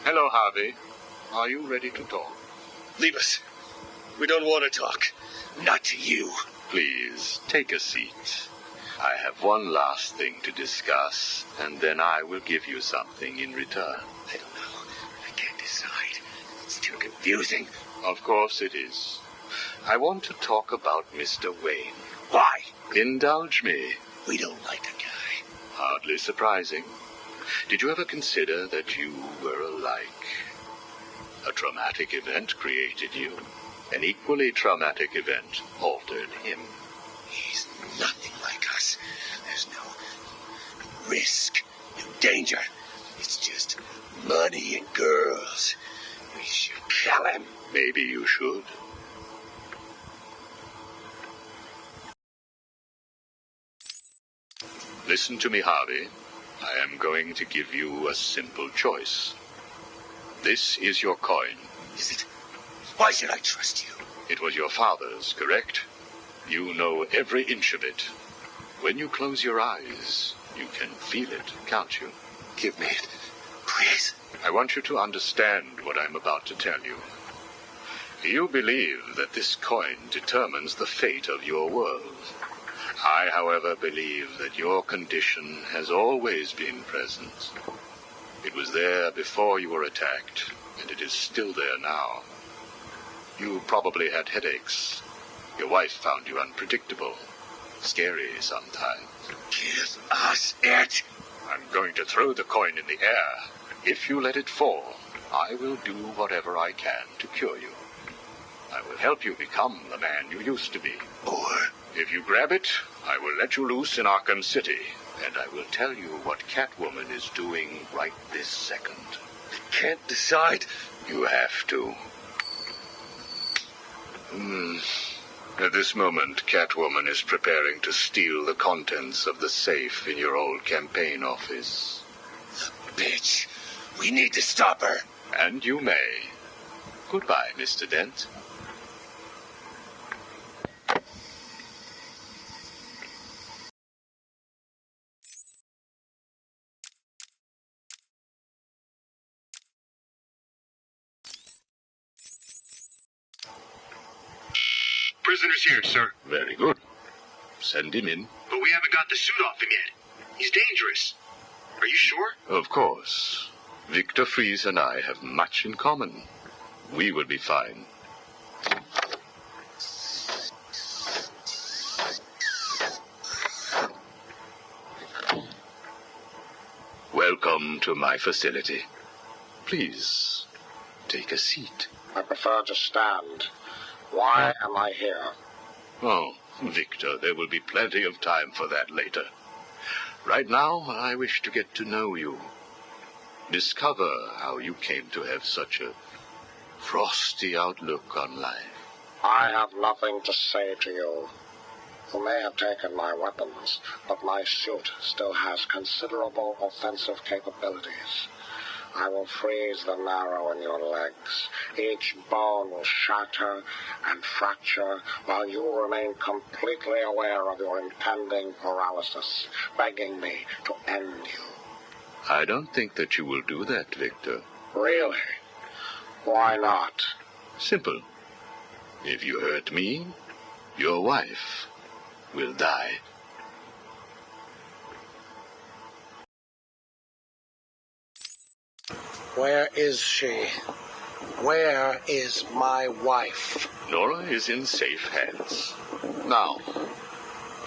Hello, Harvey. Are you ready to talk? Leave us. We don't want to talk. Not to you. Please, take a seat. I have one last thing to discuss, and then I will give you something in return. I don't know. I can't decide. It's too confusing. Of course it is. I want to talk about Mr. Wayne. Why? Indulge me. We don't like the guy. Hardly surprising. Did you ever consider that you were alike? A traumatic event created you. An equally traumatic event altered him. He's nothing like us. There's no risk, no danger. It's just money and girls. We should kill him. Maybe you should. Listen to me, Harvey. I am going to give you a simple choice. This is your coin. Is it? Why should I trust you? It was your father's, correct? You know every inch of it. When you close your eyes, you can feel it, can't you? Give me it, please. I want you to understand what I'm about to tell you. You believe that this coin determines the fate of your world. I, however, believe that your condition has always been present. It was there before you were attacked, and it is still there now. You probably had headaches. Your wife found you unpredictable, scary sometimes. Give us it. I'm going to throw the coin in the air. If you let it fall, I will do whatever I can to cure you. I will help you become the man you used to be. Or if you grab it, I will let you loose in Arkham City, and I will tell you what Catwoman is doing right this second. I can't decide. You have to. At this moment, Catwoman is preparing to steal the contents of the safe in your old campaign office. The bitch. We need to stop her. And you may. Goodbye, Mr. Dent. Prisoner's here, sir. Very good. Send him in. But we haven't got the suit off him yet. He's dangerous. Are you sure? Of course. Victor Fries and I have much in common. We will be fine. Welcome to my facility. Please, take a seat. I prefer to stand. Why am I here? Oh, Victor, there will be plenty of time for that later. Right now, I wish to get to know you. Discover how you came to have such a frosty outlook on life. I have nothing to say to you. You may have taken my weapons, but my suit still has considerable offensive capabilities. I will freeze the marrow in your legs. Each bone will shatter and fracture while you remain completely aware of your impending paralysis, begging me to end you. I don't think that you will do that, Victor. Really? Why not? Simple. If you hurt me, your wife will die. Where is she? Where is my wife? Nora is in safe hands. Now,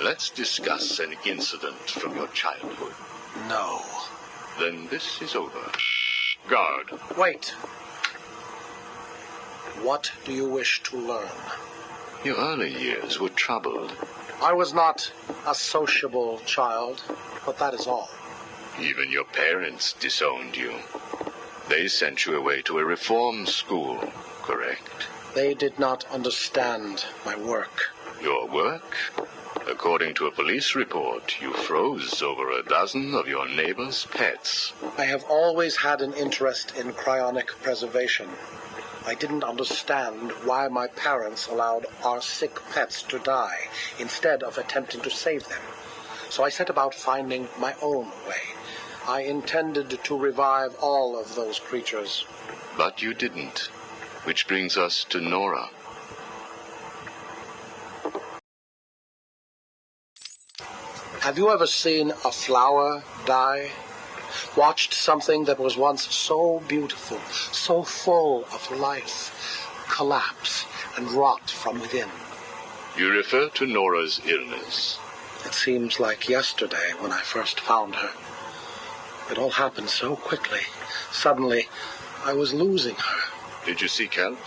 let's discuss an incident from your childhood. No. Then this is over. Guard. Wait. What do you wish to learn? Your early years were troubled. I was not a sociable child, but that is all. Even your parents disowned you. They sent you away to a reform school, correct? They did not understand my work. Your work? According to a police report, you froze over a dozen of your neighbor's pets. I have always had an interest in cryonic preservation. I didn't understand why my parents allowed our sick pets to die instead of attempting to save them. So I set about finding my own way. I intended to revive all of those creatures. But you didn't. Which brings us to Nora. Have you ever seen a flower die? Watched something that was once so beautiful, so full of life, collapse and rot from within? You refer to Nora's illness. It seems like yesterday when I first found her. It all happened so quickly. Suddenly, I was losing her. Did you seek help?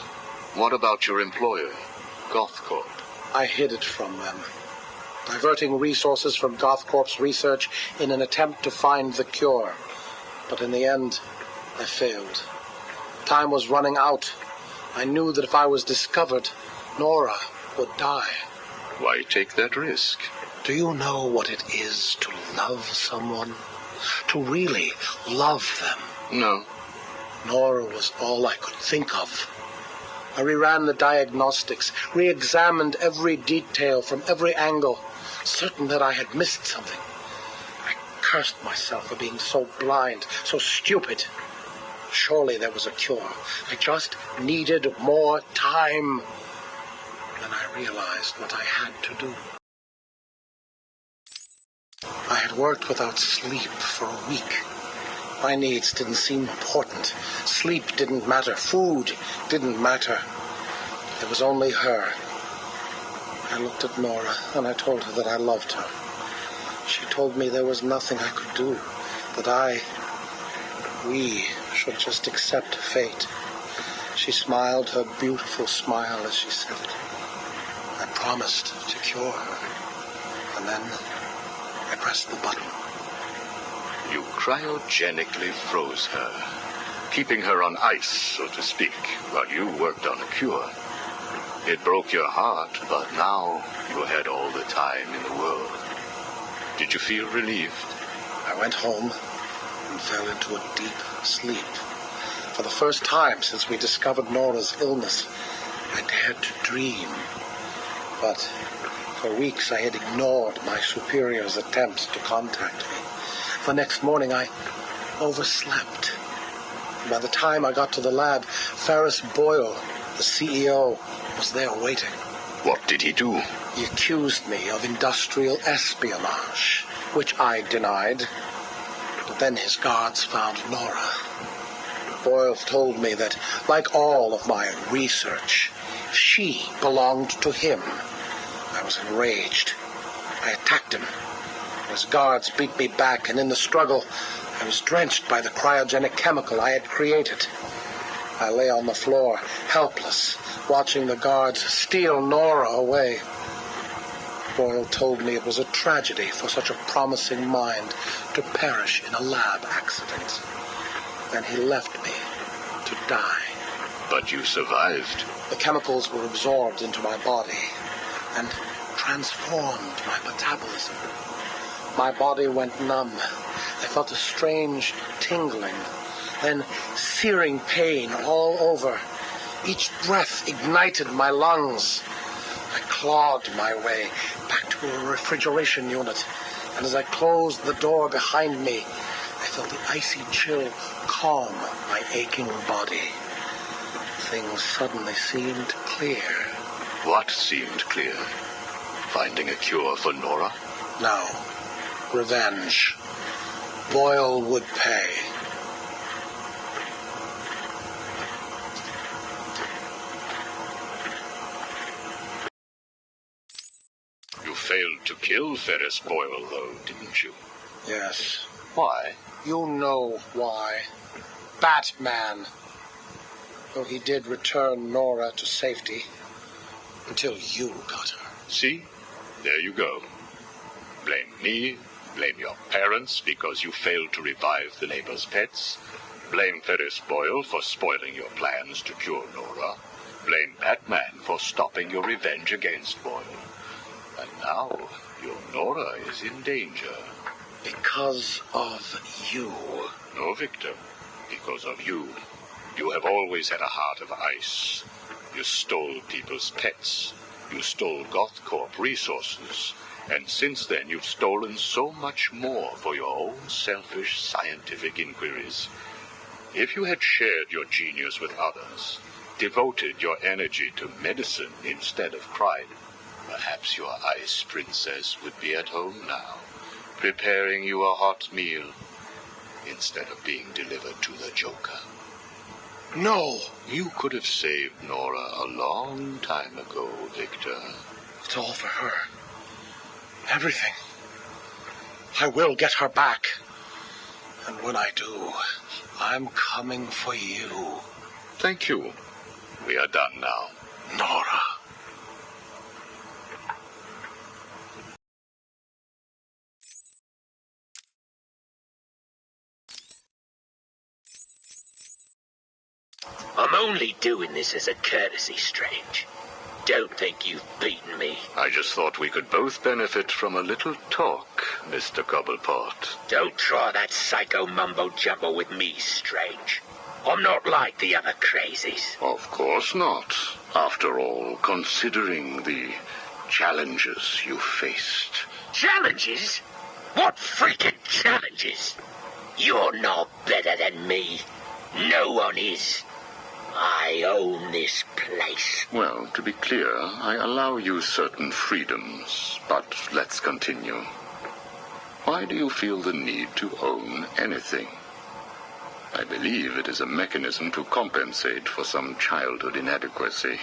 What about your employer, Gothcorp? I hid it from them, diverting resources from Gothcorp's research in an attempt to find the cure. But in the end, I failed. Time was running out. I knew that if I was discovered, Nora would die. Why take that risk? Do you know what it is to love someone? To really love them? No. Nora was all I could think of. I reran the diagnostics, re-examined every detail from every angle, certain that I had missed something. I cursed myself for being so blind, so stupid. Surely there was a cure. I just needed more time. Then I realized what I had to do. I had worked without sleep for a week. My needs didn't seem important. Sleep didn't matter. Food didn't matter. There was only her. I looked at Nora and I told her that I loved her. She told me there was nothing I could do, that we should just accept fate. She smiled her beautiful smile as she said it. I promised to cure her. And then I pressed the button. You cryogenically froze her, keeping her on ice, so to speak, while you worked on a cure. It broke your heart, but now you had all the time in the world. Did you feel relieved? I went home and fell into a deep sleep. For the first time since we discovered Nora's illness, I dared to dream. But for weeks I had ignored my superior's attempts to contact me. The next morning I overslept. By the time I got to the lab, Ferris Boyle, the CEO, was there waiting. What did he do? He accused me of industrial espionage, which I denied. But then his guards found Nora. Boyle told me that, like all of my research, she belonged to him. I was enraged. I attacked him. His guards beat me back, and in the struggle, I was drenched by the cryogenic chemical I had created. I lay on the floor, helpless, watching the guards steal Nora away. Boyle told me it was a tragedy for such a promising mind to perish in a lab accident. Then he left me to die. But you survived. The chemicals were absorbed into my body and transformed my metabolism. My body went numb. I felt a strange tingling, then searing pain all over. Each breath ignited my lungs. I clawed my way back to a refrigeration unit, and as I closed the door behind me, I felt the icy chill calm my aching body. Things suddenly seemed clear. What seemed clear? Finding a cure for Nora? No. Revenge. Boyle would pay. You failed to kill Ferris Boyle, though, didn't you? Yes. Why? You know why. Batman. Though he did return Nora to safety. Until you got her. See? There you go. Blame me, blame your parents because you failed to revive the neighbor's pets. Blame Ferris Boyle for spoiling your plans to cure Nora. Blame Batman for stopping your revenge against Boyle. And now, your Nora is in danger. Because of you. No, Victor. Because of you. You have always had a heart of ice. You stole people's pets. You stole GothCorp resources. And since then, you've stolen so much more for your own selfish scientific inquiries. If you had shared your genius with others, devoted your energy to medicine instead of crime, perhaps your ice princess would be at home now, preparing you a hot meal, instead of being delivered to the Joker. No! You could have saved Nora a long time ago, Victor. It's all for her. Everything. I will get her back. And when I do, I'm coming for you. Thank you. We are done now. Nora. I'm only doing this as a courtesy, Strange. Don't think you've beaten me. I just thought we could both benefit from a little talk, Mr. Cobblepot. Don't try that psycho mumbo-jumbo with me, Strange. I'm not like the other crazies. Of course not. After all, considering the challenges you faced. Challenges? What freaking challenges? You're no better than me. No one is. I own this place. Well, to be clear, I allow you certain freedoms, but let's continue. Why do you feel the need to own anything? I believe it is a mechanism to compensate for some childhood inadequacy.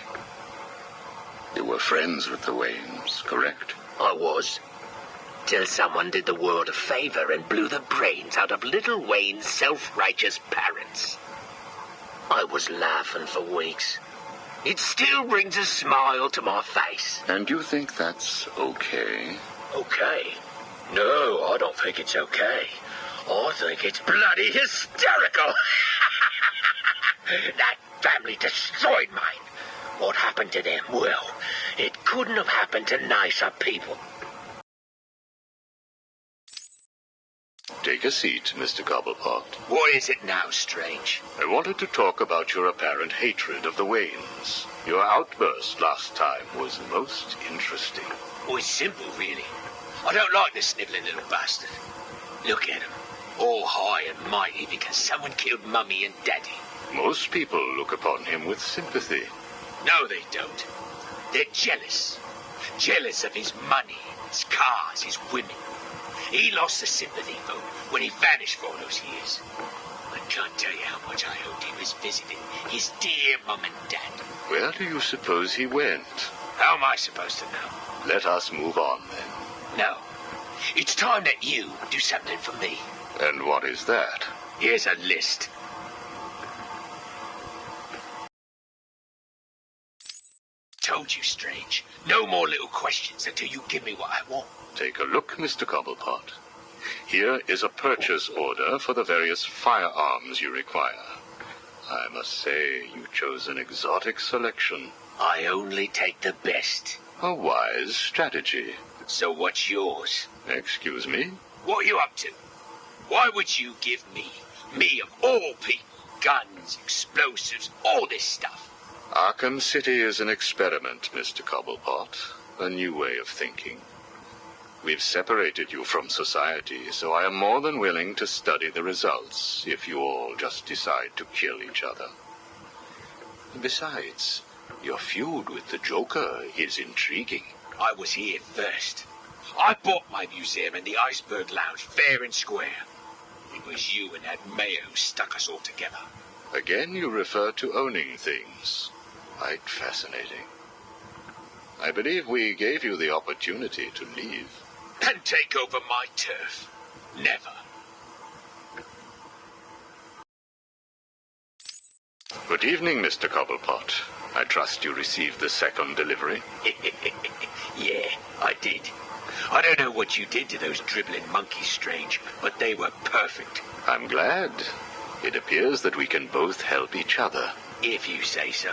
You were friends with the Waynes, correct? I was. Till someone did the world a favor and blew the brains out of little Wayne's self-righteous parents. I was laughing for weeks. It still brings a smile to my face. And you think that's okay? Okay? No, I don't think it's okay. I think it's bloody hysterical. That family destroyed mine. What happened to them? Well, it couldn't have happened to nicer people. Take a seat, Mr. Cobblepot. What is it now, Strange? I wanted to talk about your apparent hatred of the Waynes. Your outburst last time was most interesting. Oh, it's simple, really. I don't like the snivelling little bastard. Look at him. All high and mighty because someone killed Mummy and Daddy. Most people look upon him with sympathy. No, they don't. They're jealous. Jealous of his money, his cars, his women. He lost the sympathy vote when he vanished for all those years. I can't tell you how much I hoped he was visiting his dear Mum and Dad. Where do you suppose he went? How am I supposed to know? Let us move on, then. No. It's time that you do something for me. And what is that? Here's a list. Told you, Strange. No more little questions until you give me what I want. Take a look, Mr. Cobblepot. Here is a purchase order for the various firearms you require. I must say, you chose an exotic selection. I only take the best. A wise strategy. So what's yours? Excuse me? What are you up to? Why would you give me Me of all people. Guns, explosives, all this stuff. Arkham City is an experiment, Mr. Cobblepot. A new way of thinking. We've separated you from society, so I am more than willing to study the results if you all just decide to kill each other. Besides, your feud with the Joker is intriguing. I was here first. I bought my museum in the Iceberg Lounge fair and square. It was you and that Mayo who stuck us all together. Again, you refer to owning things. Quite fascinating. I believe we gave you the opportunity to leave. And take over my turf. Never. Good evening, Mr. Cobblepot. I trust you received the second delivery. Yeah, I did. I don't know what you did to those dribbling monkeys, Strange, but they were perfect. I'm glad. It appears that we can both help each other. If you say so.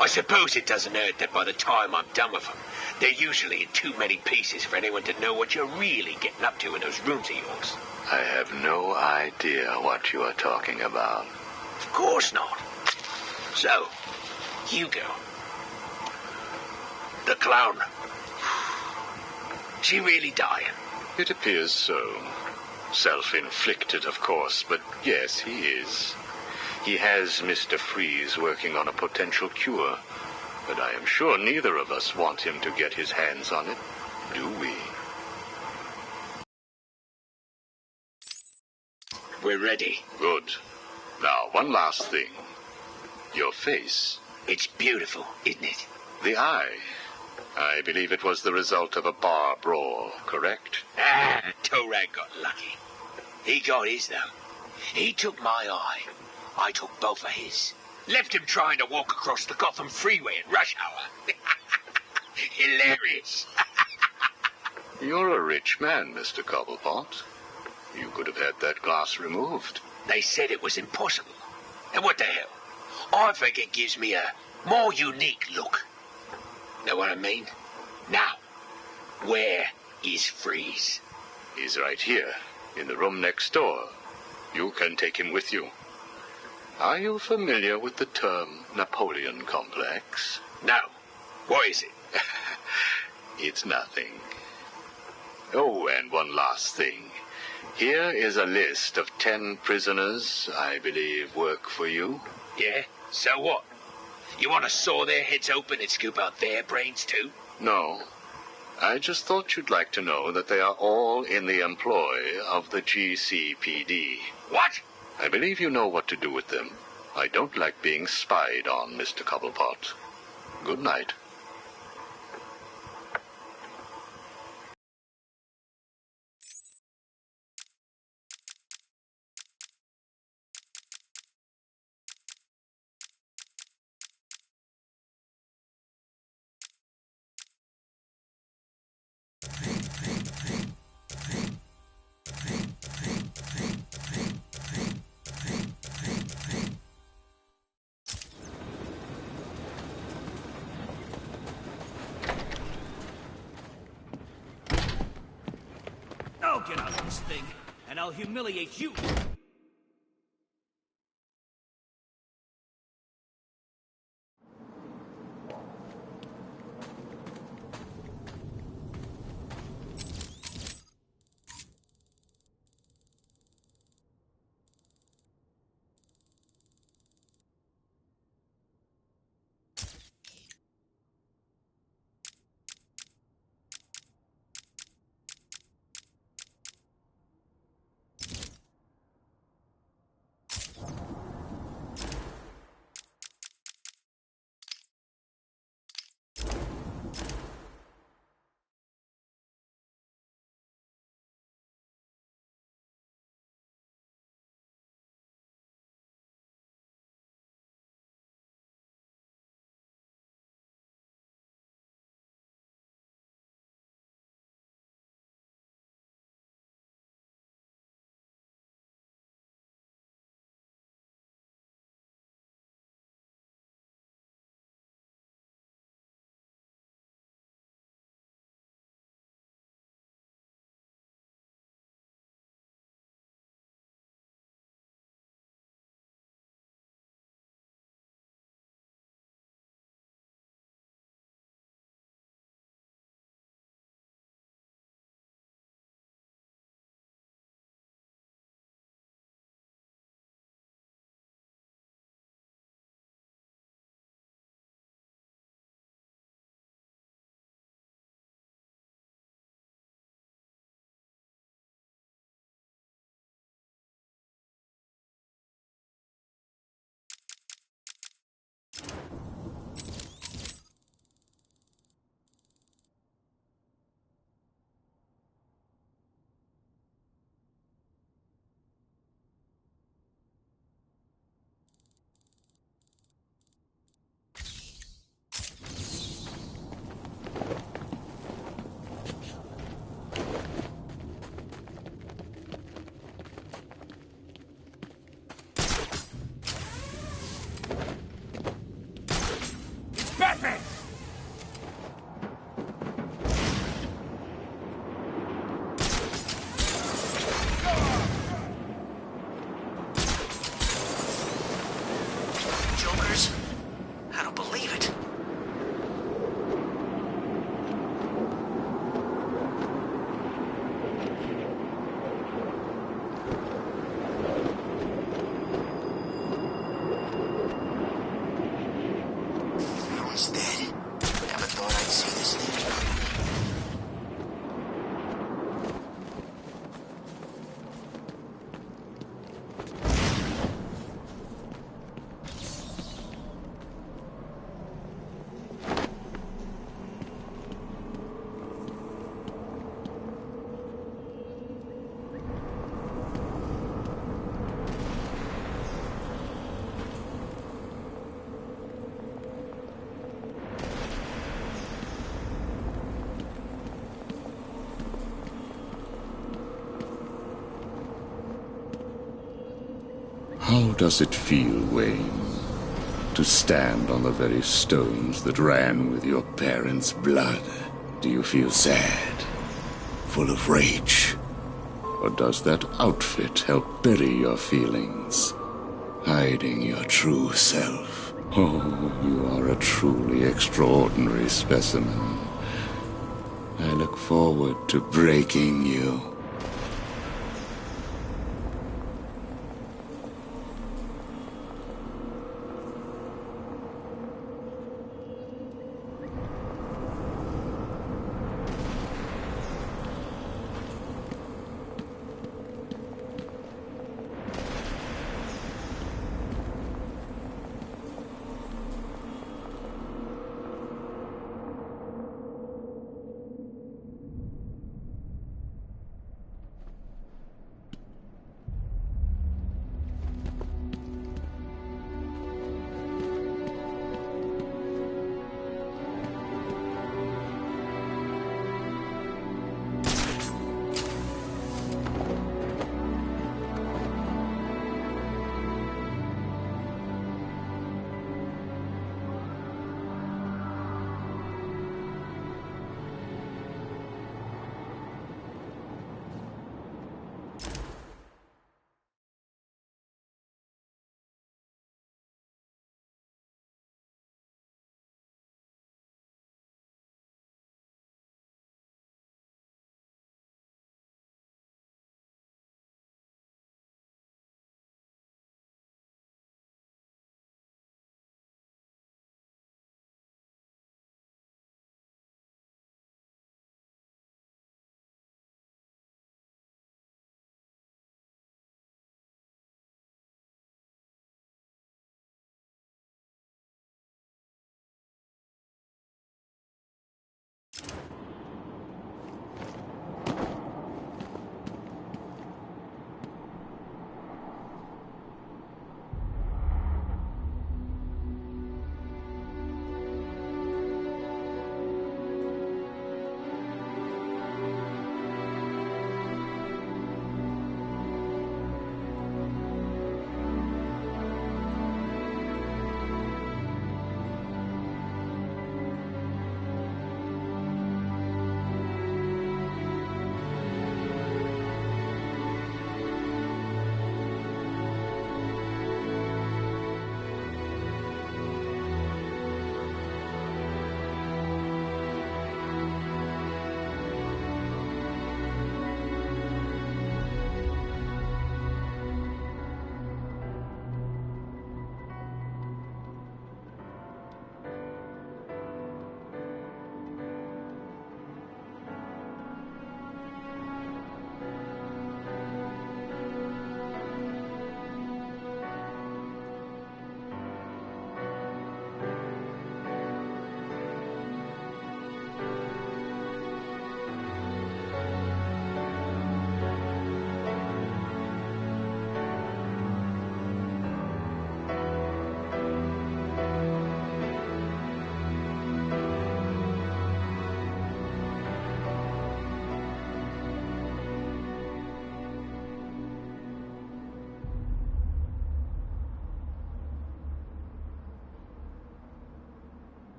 I suppose it doesn't hurt that by the time I'm done with them, they're usually in too many pieces for anyone to know what you're really getting up to in those rooms of yours. I have no idea what you are talking about. Of course not. So, Hugo. The clown. She really dying? It appears so. Self-inflicted, of course, but yes, he is. He has Mr. Freeze working on a potential cure, but I am sure neither of us want him to get his hands on it, do we? We're ready. Good. Now, one last thing. Your face. It's beautiful, isn't it? The eye. I believe it was the result of a bar brawl, correct? Torag got lucky. He got his, though. He took my eye. I took both of his. Left him trying to walk across the Gotham freeway at rush hour. Hilarious. You're a rich man, Mr. Cobblepot. You could have had that glass removed. They said it was impossible. And what the hell? I think it gives me a more unique look. Know what I mean? Now, where is Freeze? He's right here, in the room next door. You can take him with you. Are you familiar with the term Napoleon complex? No. What is it? It's nothing. Oh, and one last thing. Here is a list of 10 prisoners I believe work for you. Yeah? So what? You want to saw their heads open and scoop out their brains too? No. I just thought you'd like to know that they are all in the employ of the GCPD. What? I believe you know what to do with them. I don't like being spied on, Mr. Cobblepot. Good night. I'll get out of this thing, and I'll humiliate you. Jokers? I don't believe it. Everyone's dead. Never thought I'd see this thing. How does it feel, Wayne, to stand on the very stones that ran with your parents' blood? Do you feel sad, full of rage? Or does that outfit help bury your feelings, hiding your true self? Oh, you are a truly extraordinary specimen. I look forward to breaking you.